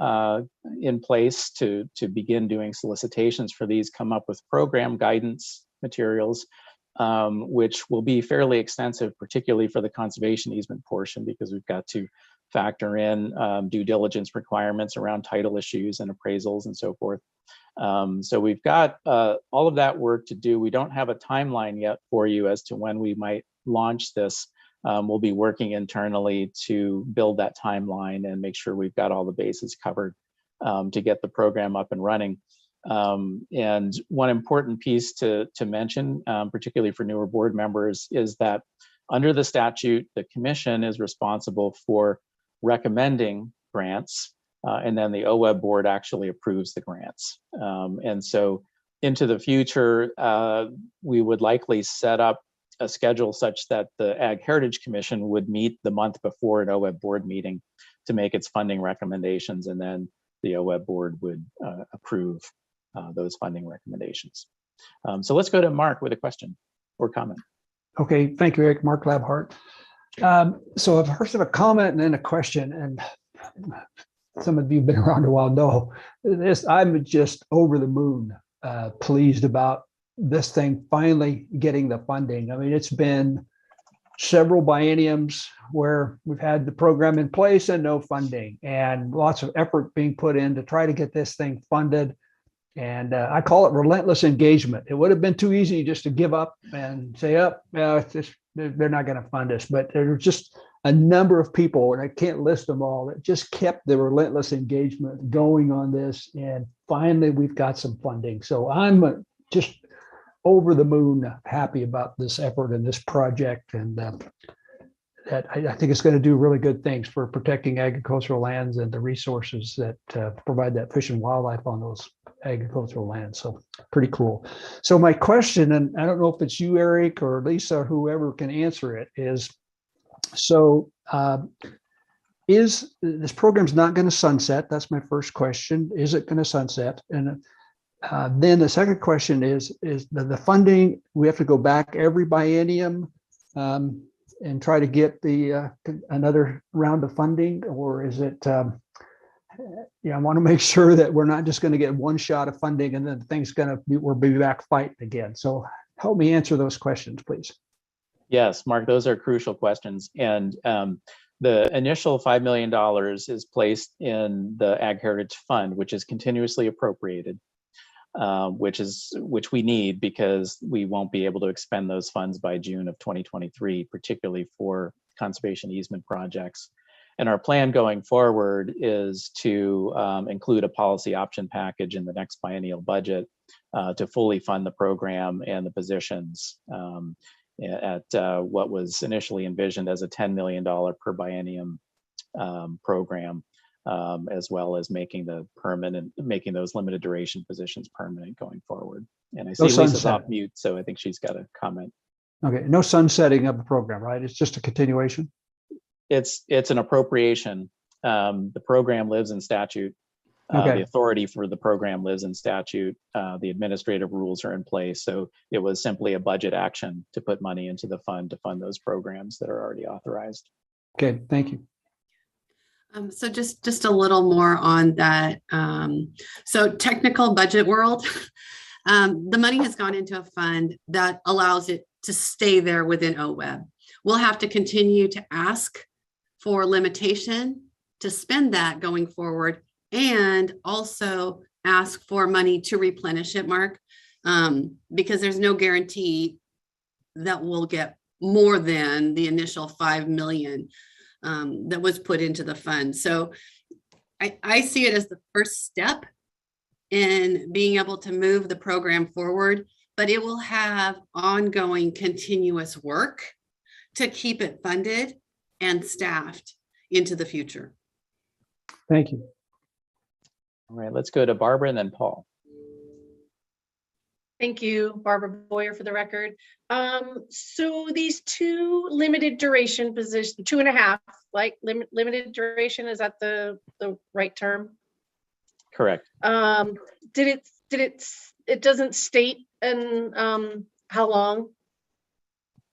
in place to begin doing solicitations for these, come up with program guidance materials, which will be fairly extensive, particularly for the conservation easement portion, because we've got to factor in due diligence requirements around title issues and appraisals and so forth. So we've got all of that work to do. We don't have a timeline yet for you as to when we might launch this. We'll be working internally to build that timeline and make sure we've got all the bases covered to get the program up and running. And one important piece to mention, particularly for newer board members, is that under the statute, the commission is responsible for recommending grants, and then the OWEB board actually approves the grants. And so into the future, we would likely set up a schedule such that the Ag Heritage Commission would meet the month before an OWEB board meeting to make its funding recommendations, and then the OWEB board would approve those funding recommendations. So let's go to Mark with a question or comment. Okay, thank you, Eric. Mark Labhart. So I've first have a comment and then a question, and some of you have been around a while know this. I'm just over the moon pleased about this thing finally getting the funding. I mean, it's been several bienniums where we've had the program in place and no funding, and lots of effort being put in to try to get this thing funded. And I call it relentless engagement. It would have been too easy just to give up and say, oh, no, it's just, they're not going to fund us. But there's just a number of people, and I can't list them all, that just kept the relentless engagement going on this. And finally, we've got some funding. So I'm just over the moon happy about this effort and this project. And that I think it's going to do really good things for protecting agricultural lands and the resources that provide that fish and wildlife on those agricultural lands. So pretty cool. So my question, and I don't know if it's you, Eric, or Lisa, or whoever can answer it, is so is this program's not going to sunset? That's my first question. Is it going to sunset? And then the second question is the funding, we have to go back every biennium and try to get the another round of funding, or is it I want to make sure that we're not just going to get one shot of funding and then things we'll be back fighting again. So help me answer those questions, please. Yes, Mark, those are crucial questions. And the initial $5 million is placed in the Ag Heritage Fund, which is continuously appropriated, which we need because we won't be able to expend those funds by June of 2023, particularly for conservation easement projects. And our plan going forward is to include a policy option package in the next biennial budget to fully fund the program and the positions at what was initially envisioned as a $10 million per biennium program, as well as making those limited duration positions permanent going forward. And I see Lisa's off mute, so I think she's got a comment. Okay, no sunsetting of the program, right? It's just a continuation. It's an appropriation The program lives in statute. Okay. The authority for the program lives in statute. The administrative rules are in place. So it was simply a budget action to put money into the fund to fund those programs that are already authorized. Okay, thank you. So just a little more on that. So technical budget world, the money has gone into a fund that allows it to stay there within OWEB. We'll have to continue to ask for limitation to spend that going forward, and also ask for money to replenish it, Mark, because there's no guarantee that we'll get more than the initial 5 million that was put into the fund. So I see it as the first step in being able to move the program forward, but it will have ongoing continuous work to keep it funded and staffed into the future. Thank you. All right, let's go to Barbara and then Paul. Thank you, Barbara Boyer, for the record. So these 2 limited duration positions, 2.5, like limited duration, is that the right term? Correct. It doesn't state and how long?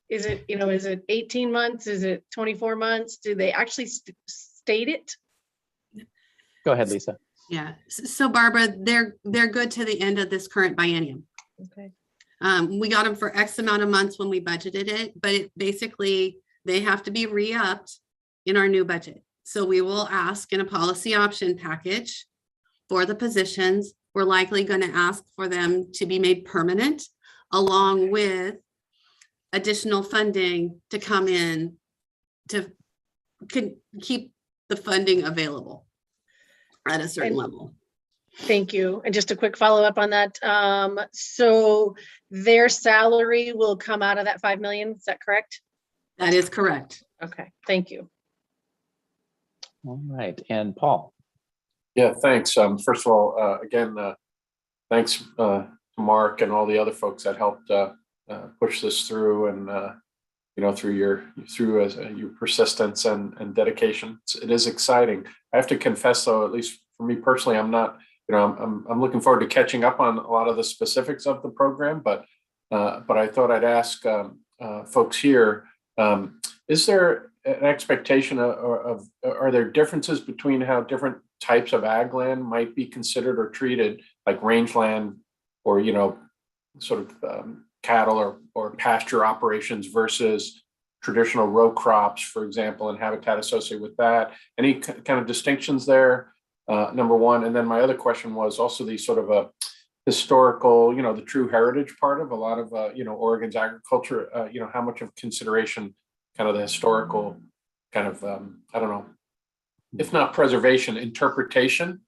Is it, is it 18 months? Is it 24 months? Do they actually state it? Go ahead, Lisa. Yeah. So Barbara, they're good to the end of this current biennium. Okay. We got them for X amount of months when we budgeted it, but basically they have to be re-upped in our new budget. So we will ask in a policy option package for the positions. We're likely going to ask for them to be made permanent, along with additional funding to come in to keep the funding available at a certain level. Thank you. And just a quick follow up on that. So their salary will come out of that 5 million. Is that correct? That is correct. Okay. Thank you. All right. And Paul. Yeah, thanks. First of all, again, thanks to Mark and all the other folks that helped push this through, and through your persistence and dedication. It is exciting. I have to confess, though, at least for me personally, I'm not. I'm looking forward to catching up on a lot of the specifics of the program, but I thought I'd ask folks here: is there an expectation of are there differences between how different types of ag land might be considered or treated, like rangeland or sort of cattle or pasture operations versus traditional row crops, for example, and habitat associated with that? Any kind of distinctions there? Number one. And then my other question was also the sort of a historical, the true heritage part of a lot of, Oregon's agriculture, how much of consideration kind of the historical kind of, I don't know, if not preservation, interpretation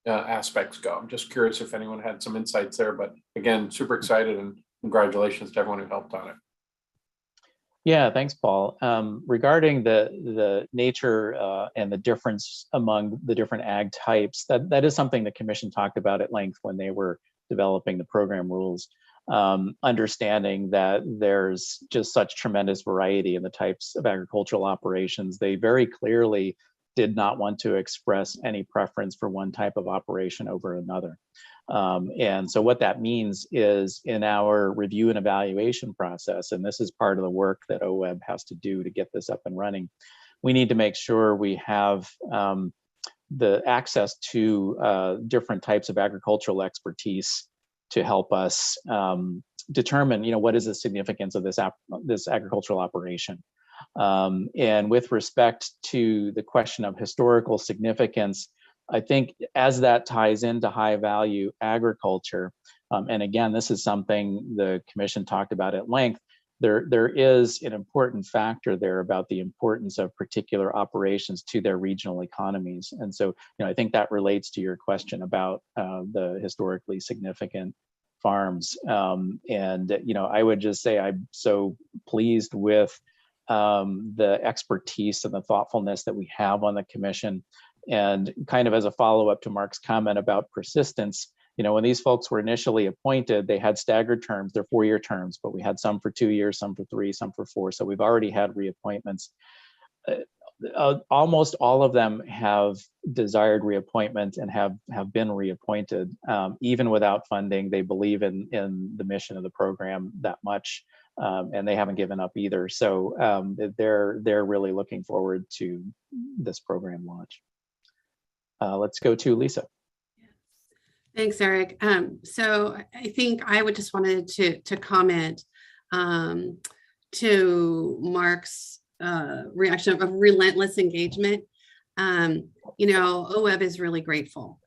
aspects go. I'm just curious if anyone had some insights there, but again, super excited and congratulations to everyone who helped on it. Yeah, thanks, Paul. Regarding the nature and the difference among the different ag types, that is something the commission talked about at length when they were developing the program rules, understanding that there's just such tremendous variety in the types of agricultural operations. They very clearly did not want to express any preference for one type of operation over another. And so what that means is in our review and evaluation process, and this is part of the work that OWEB has to do to get this up and running, we need to make sure we have the access to different types of agricultural expertise to help us determine, what is the significance of this agricultural operation. And with respect to the question of historical significance, I think as that ties into high value agriculture, and again, this is something the commission talked about at length, there is an important factor there about the importance of particular operations to their regional economies. And so, I think that relates to your question about the historically significant farms. I would just say I'm so pleased with the expertise and the thoughtfulness that we have on the commission. And kind of as a follow-up to Mark's comment about persistence, when these folks were initially appointed, they had staggered terms, they're 4-year terms, but we had some for 2 years, some for 3, some for 4. So we've already had reappointments. almost all of them have desired reappointment and have been reappointed. Even without funding, they believe in the mission of the program that much, and they haven't given up either. So they're really looking forward to this program launch. Let's go to Lisa. Thanks, Eric. So I think I would just wanted to comment to Mark's reaction of relentless engagement. OWEB is really grateful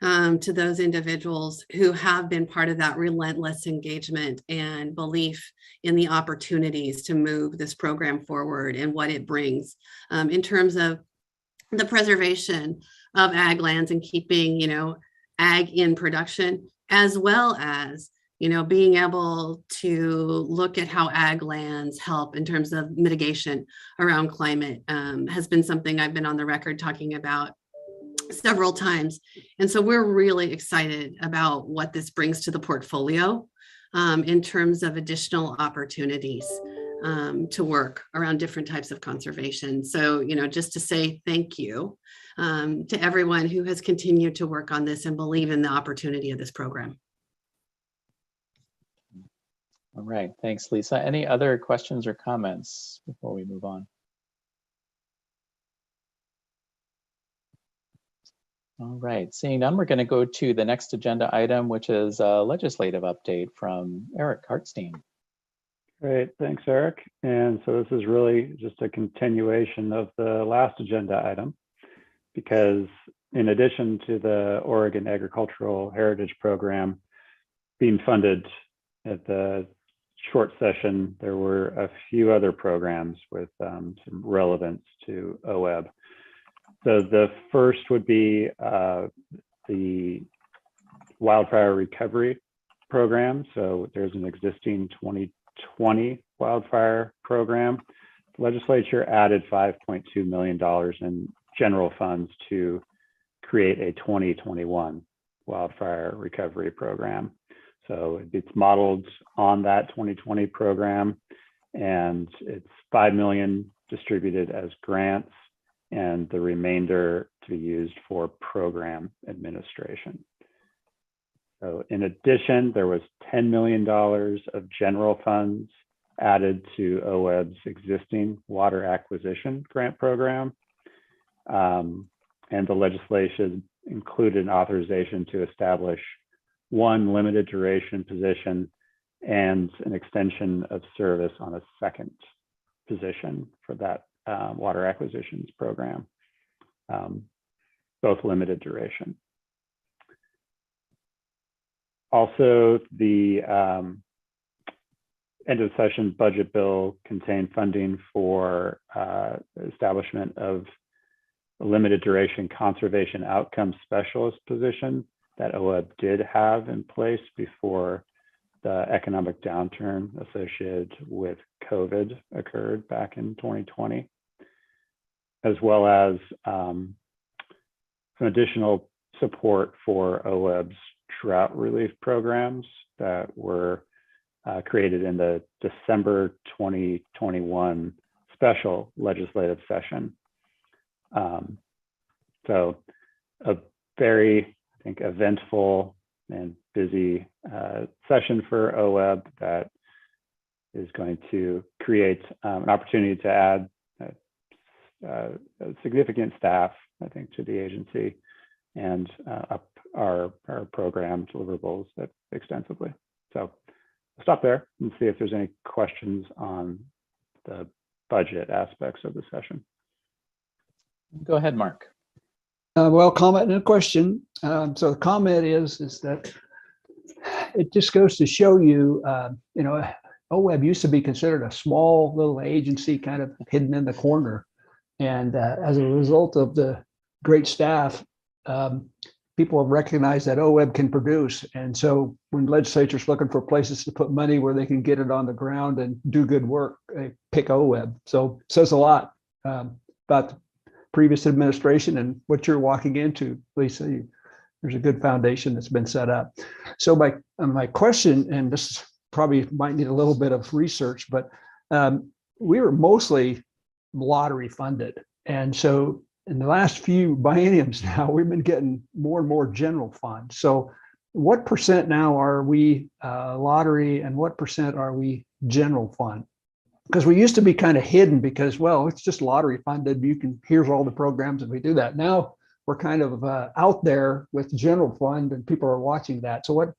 to those individuals who have been part of that relentless engagement and belief in the opportunities to move this program forward and what it brings in terms of the preservation of ag lands and keeping, ag in production, as well as being able to look at how ag lands help in terms of mitigation around climate has been something I've been on the record talking about several times. And so we're really excited about what this brings to the portfolio in terms of additional opportunities to work around different types of conservation. So, just to say thank you to everyone who has continued to work on this and believe in the opportunity of this program. All right, thanks, Lisa. Any other questions or comments before we move on? All right, seeing none, we're going to go to the next agenda item, which is a legislative update from Eric Cartstein. Great, thanks, Eric. And so this is really just a continuation of the last agenda item, because in addition to the Oregon Agricultural Heritage Program being funded at the short session, there were a few other programs with some relevance to OWEB. So the first would be the Wildfire Recovery Program. So there's an existing 2020 wildfire program. The legislature added $5.2 million in general funds to create a 2021 wildfire recovery program. So it's modeled on that 2020 program, and it's $5 million distributed as grants, and the remainder to be used for program administration. So in addition, there was $10 million of general funds added to OWEB's existing water acquisition grant program. And the legislation included an authorization to establish one limited duration position and an extension of service on a second position for that water acquisitions program, both limited duration. Also, the end of session budget bill contained funding for establishment of a limited duration conservation outcome specialist position that OWEB did have in place before the economic downturn associated with COVID occurred back in 2020, as well as some additional support for OWEB's drought relief programs that were created in the December 2021 special legislative session. So a very, I think, eventful and busy session for OWEB that is going to create an opportunity to add a significant staff, I think, to the agency and up our program deliverables extensively. So I'll stop there and see if there's any questions on the budget aspects of the session. Go ahead, Mark. Well, comment and a question. So the comment is that it just goes to show you, OWEB used to be considered a small little agency kind of hidden in the corner. And as a result of the great staff, people have recognized that OWEB can produce. And so when legislature's looking for places to put money where they can get it on the ground and do good work, they pick OWEB. So it says a lot about the previous administration and what you're walking into, Lisa. There's a good foundation that's been set up. So my question, and this probably might need a little bit of research, but we were mostly lottery funded. And so in the last few bienniums now, we've been getting more and more general fund. So what percent now are we lottery and what percent are we general fund? Because we used to be kind of hidden because, well, it's just lottery funded. Here's all the programs and we do that. Now we're kind of out there with general fund and people are watching that. So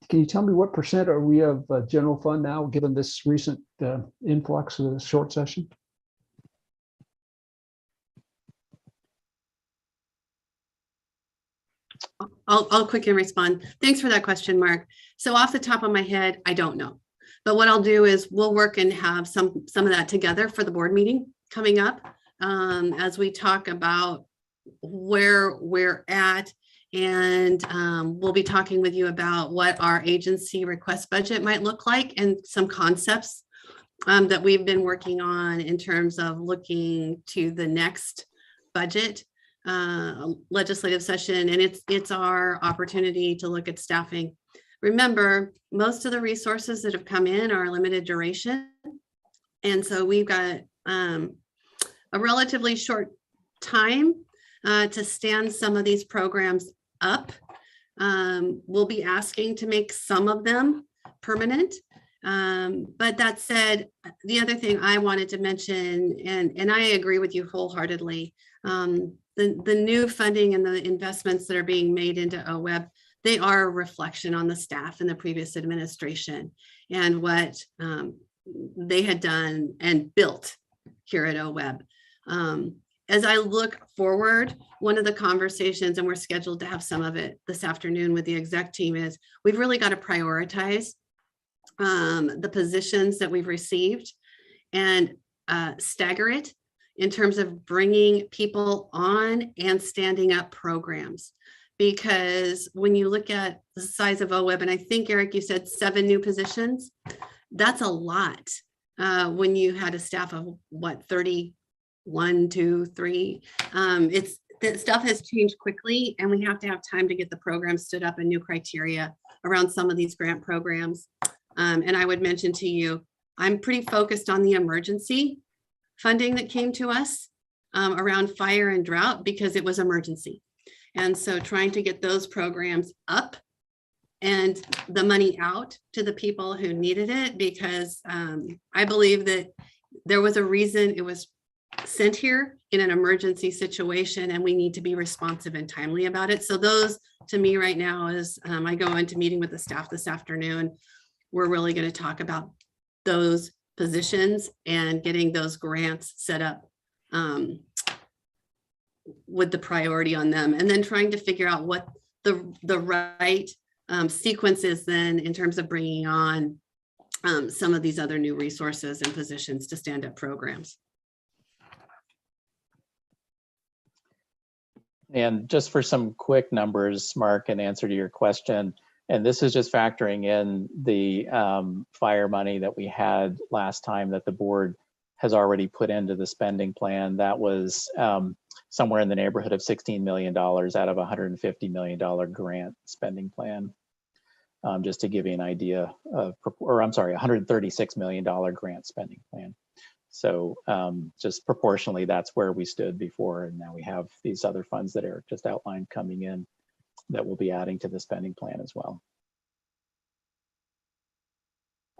can you tell me what percent are we of general fund now, given this recent influx of the short session? I'll quickly respond. Thanks for that question, Mark. So off the top of my head, I don't know. But what I'll do is we'll work and have some of that together for the board meeting coming up as we talk about where we're at. And we'll be talking with you about what our agency request budget might look like and some concepts that we've been working on in terms of looking to the next budget legislative session. And it's our opportunity to look at staffing. Remember, most of the resources that have come in are limited duration. And so we've got a relatively short time to stand some of these programs up. We'll be asking to make some of them permanent. But that said, the other thing I wanted to mention, and I agree with you wholeheartedly, the new funding and the investments that are being made into OWEB, they are a reflection on the staff in the previous administration and what they had done and built here at OWEB. As I look forward, one of the conversations, and we're scheduled to have some of it this afternoon with the exec team, is we've really got to prioritize the positions that we've received and stagger it in terms of bringing people on and standing up programs. Because when you look at the size of OWEB, and I think, Eric, you said 7 new positions, that's a lot when you had a staff of what, 31, 2, 3. That stuff has changed quickly, and we have to have time to get the program stood up and new criteria around some of these grant programs. And I would mention to you, I'm pretty focused on the emergency funding that came to us around fire and drought because it was emergency. And so trying to get those programs up and the money out to the people who needed it, because I believe that there was a reason it was sent here in an emergency situation, and we need to be responsive and timely about it. So those, to me right now, is I go into meeting with the staff this afternoon. We're really going to talk about those positions and getting those grants set up with the priority on them, and then trying to figure out what the right sequence is then in terms of bringing on some of these other new resources and positions to stand up programs. And just for some quick numbers, Mark, in answer to your question, and this is just factoring in the fire money that we had last time that the board has already put into the spending plan. That was somewhere in the neighborhood of $16 million out of a $150 million grant spending plan. Just to give you an idea of, or I'm sorry, $136 million grant spending plan. So just proportionally, that's where we stood before. And now we have these other funds that Eric just outlined coming in that we'll be adding to the spending plan as well.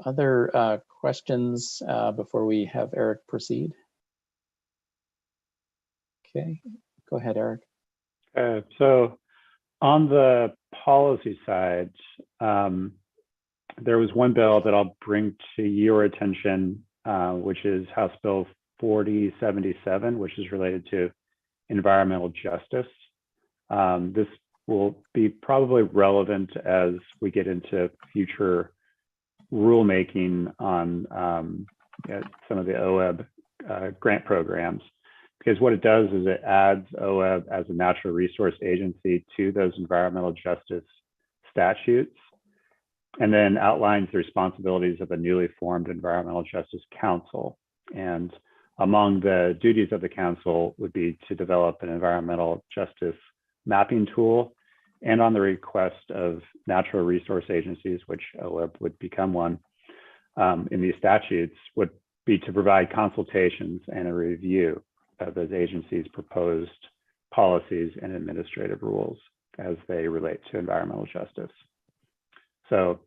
Other questions before we have Eric proceed? Okay, go ahead, Eric. So on the policy side, there was one bill that I'll bring to your attention, which is House Bill 4077, which is related to environmental justice. This will be probably relevant as we get into future rulemaking on some of the OWEB grant programs, because what it does is it adds OWEB as a natural resource agency to those environmental justice statutes, and then outlines the responsibilities of a newly formed environmental justice council. And among the duties of the council would be to develop an environmental justice mapping tool, and on the request of natural resource agencies, which OWEB would become one in these statutes, would be to provide consultations and a review of those agencies' proposed policies and administrative rules as they relate to environmental justice. So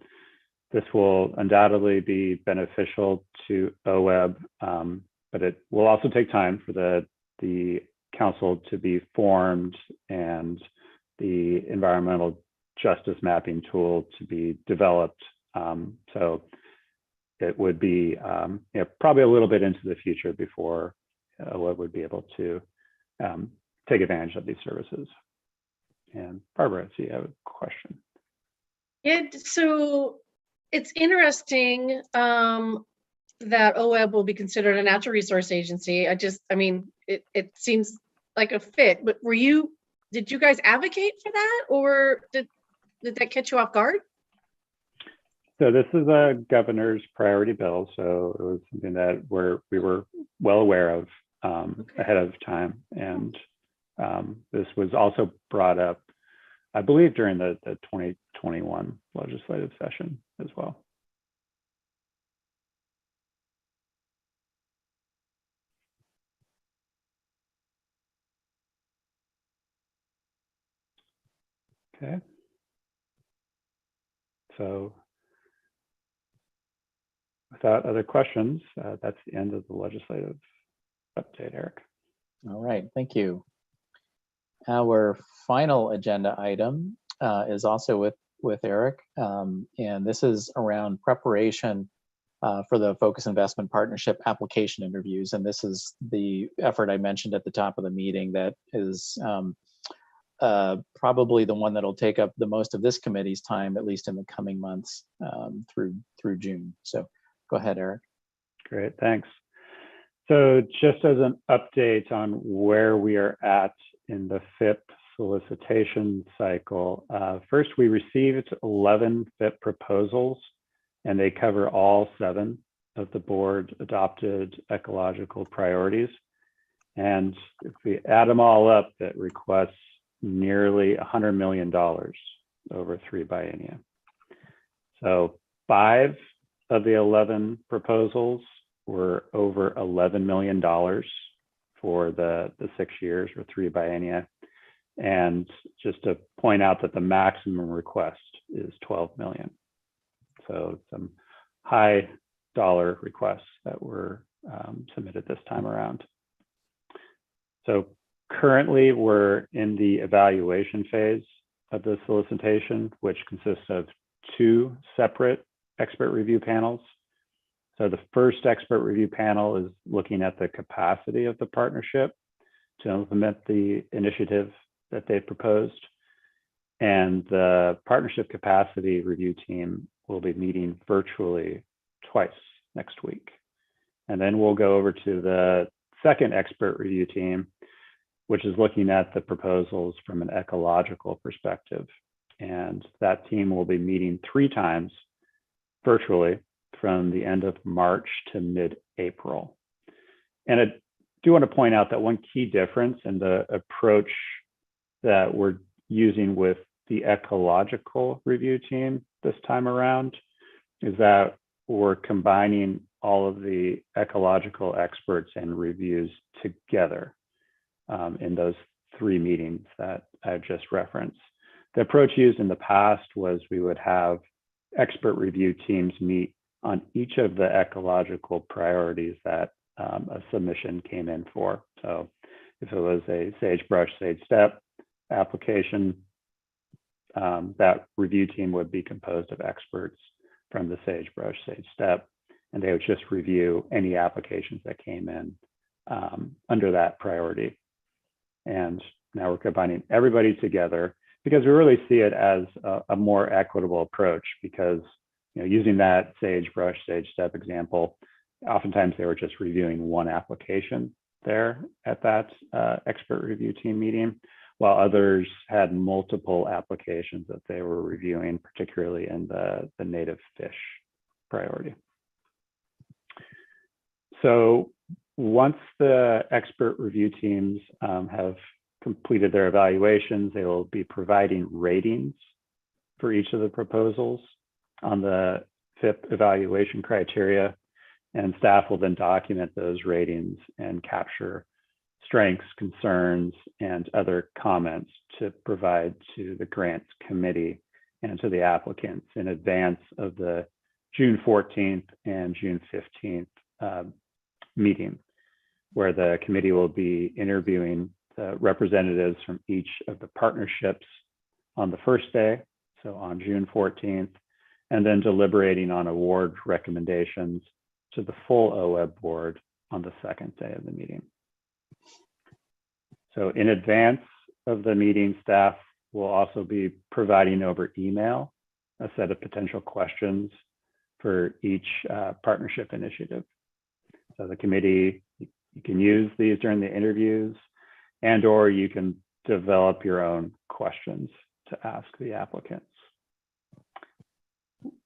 this will undoubtedly be beneficial to OWEB, but it will also take time for the council to be formed and the environmental justice mapping tool to be developed. So it would be probably a little bit into the future before OWEB would be able to take advantage of these services. And Barbara, I see you have a question. So it's interesting that OWEB will be considered a natural resource agency. I mean, it seems like a fit, but did you guys advocate for that, or did that catch you off guard? So this is a governor's priority bill. So it was something that we were well aware of ahead of time. And this was also brought up, I believe, during the 2021 legislative session as well. Okay. So without other questions, that's the end of the legislative update, Eric. All right, thank you. Our final agenda item is also with Eric, and this is around preparation for the Focus Investment Partnership application interviews. And this is the effort I mentioned at the top of the meeting that is probably the one that'll take up the most of this committee's time, at least in the coming months through June. So go ahead, Eric. Great, thanks. So just as an update on where we are at in the FIP solicitation cycle, first we received 11 FIP proposals, and they cover all 7 of the board adopted ecological priorities. And if we add them all up, that requests nearly $100 million over 3 biennia. So 5 of the 11 proposals were over $11 million for the 6 years or 3 biennia. And just to point out that the maximum request is 12 million. So some high dollar requests that were submitted this time around. So currently we're in the evaluation phase of the solicitation, which consists of 2 separate expert review panels. So the first expert review panel is looking at the capacity of the partnership to implement the initiative that they've proposed. And the partnership capacity review team will be meeting virtually twice next week. And then we'll go over to the second expert review team, which is looking at the proposals from an ecological perspective. And that team will be meeting 3 times virtually from the end of March to mid-April. And I do want to point out that one key difference in the approach that we're using with the ecological review team this time around is that we're combining all of the ecological experts and reviews together in those 3 meetings that I've just referenced. The approach used in the past was we would have expert review teams meet on each of the ecological priorities that a submission came in for. So if it was a sagebrush, sage steppe application, that review team would be composed of experts from the sagebrush, sage steppe, and they would just review any applications that came in under that priority. And now we're combining everybody together because we really see it as a more equitable approach, because using that sagebrush, sage steppe example, oftentimes they were just reviewing one application there at that expert review team meeting, while others had multiple applications that they were reviewing, particularly in the native fish priority. So once the expert review teams have completed their evaluations, they will be providing ratings for each of the proposals on the FIP evaluation criteria, and staff will then document those ratings and capture strengths, concerns, and other comments to provide to the grants committee and to the applicants in advance of the June 14th and June 15th meeting, where the committee will be interviewing the representatives from each of the partnerships on the first day, so on June 14th, and then deliberating on award recommendations to the full OWEB board on the second day of the meeting. So in advance of the meeting, staff will also be providing over email a set of potential questions for each partnership initiative. So the committee, you can use these during the interviews, and or you can develop your own questions to ask the applicants.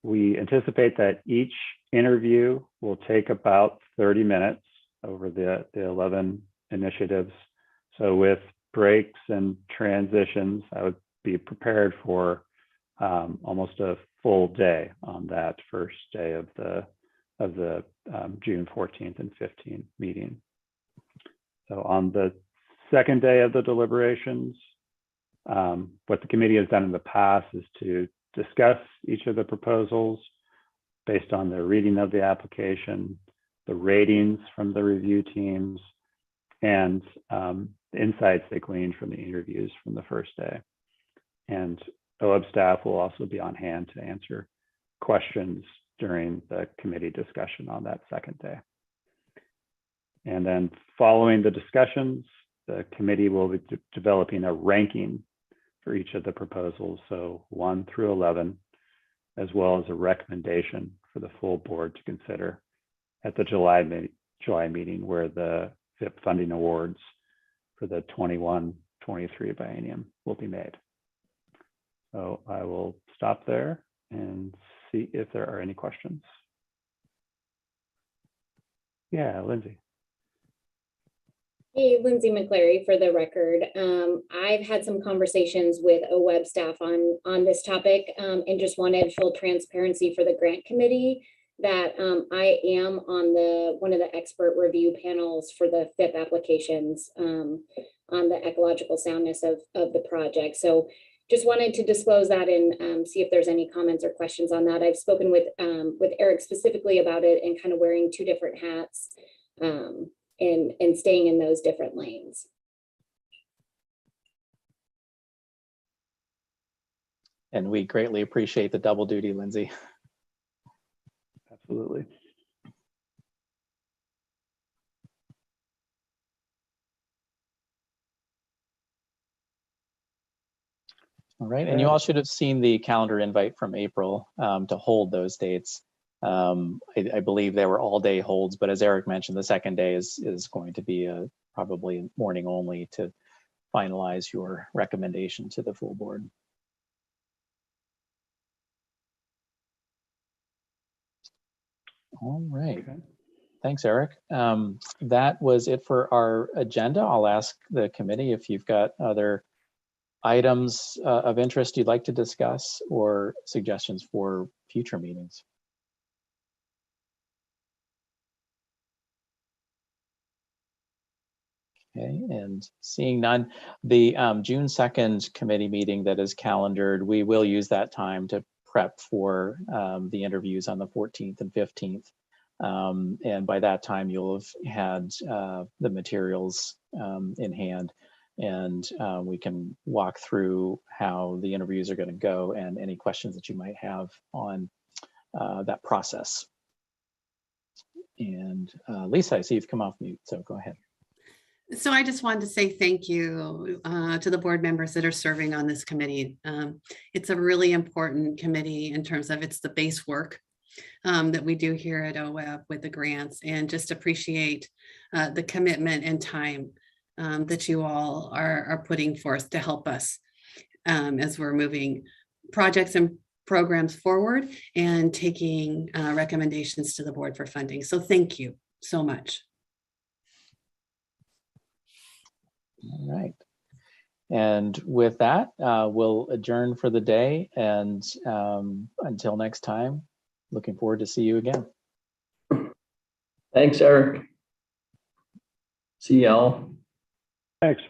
We anticipate that each interview will take about 30 minutes over the 11 initiatives. So with breaks and transitions, I would be prepared for almost a full day on that first day of the June 14th and 15th meeting. So on the second day of the deliberations, what the committee has done in the past is to discuss each of the proposals based on the reading of the application, the ratings from the review teams, and the insights they gleaned from the interviews from the first day. And OWEB staff will also be on hand to answer questions during the committee discussion on that second day. And then following the discussions, the committee will be developing a ranking for each of the proposals, so 1 through 11, as well as a recommendation for the full board to consider at the July meeting, where the FIP funding awards for the 21-23 biennium will be made. So I will stop there and see if there are any questions. Yeah, Lindsay. Hey, Lindsay McClary for the record. I've had some conversations with OWEB staff on this topic and just wanted full transparency for the grant committee that I am on one of the expert review panels for the FIP applications on the ecological soundness of the project. So just wanted to disclose that and see if there's any comments or questions on that. I've spoken with Eric specifically about it and kind of wearing two different hats. And staying in those different lanes. And we greatly appreciate the double duty, Lindsay. Absolutely. All right, and you all should have seen the calendar invite from April to hold those dates. I believe they were all day holds, but as Eric mentioned, the second day is going to be probably morning only to finalize your recommendation to the full board. All right. Okay. Thanks, Eric. That was it for our agenda. I'll ask the committee if you've got other items of interest you'd like to discuss or suggestions for future meetings. Okay, and seeing none, the June 2nd committee meeting that is calendared, we will use that time to prep for the interviews on the 14th and 15th. And by that time, you'll have had the materials in hand, and we can walk through how the interviews are going to go and any questions that you might have on that process. And Lisa, I see you've come off mute, so go ahead. So I just wanted to say thank you to the board members that are serving on this committee. It's a really important committee in terms of it's the base work that we do here at OWEB with the grants, and just appreciate the commitment and time that you all are putting forth to help us as we're moving projects and programs forward and taking recommendations to the board for funding. So thank you so much. All right. And with that, we'll adjourn for the day. And until next time, looking forward to see you again. Thanks, Eric. See y'all. Thanks.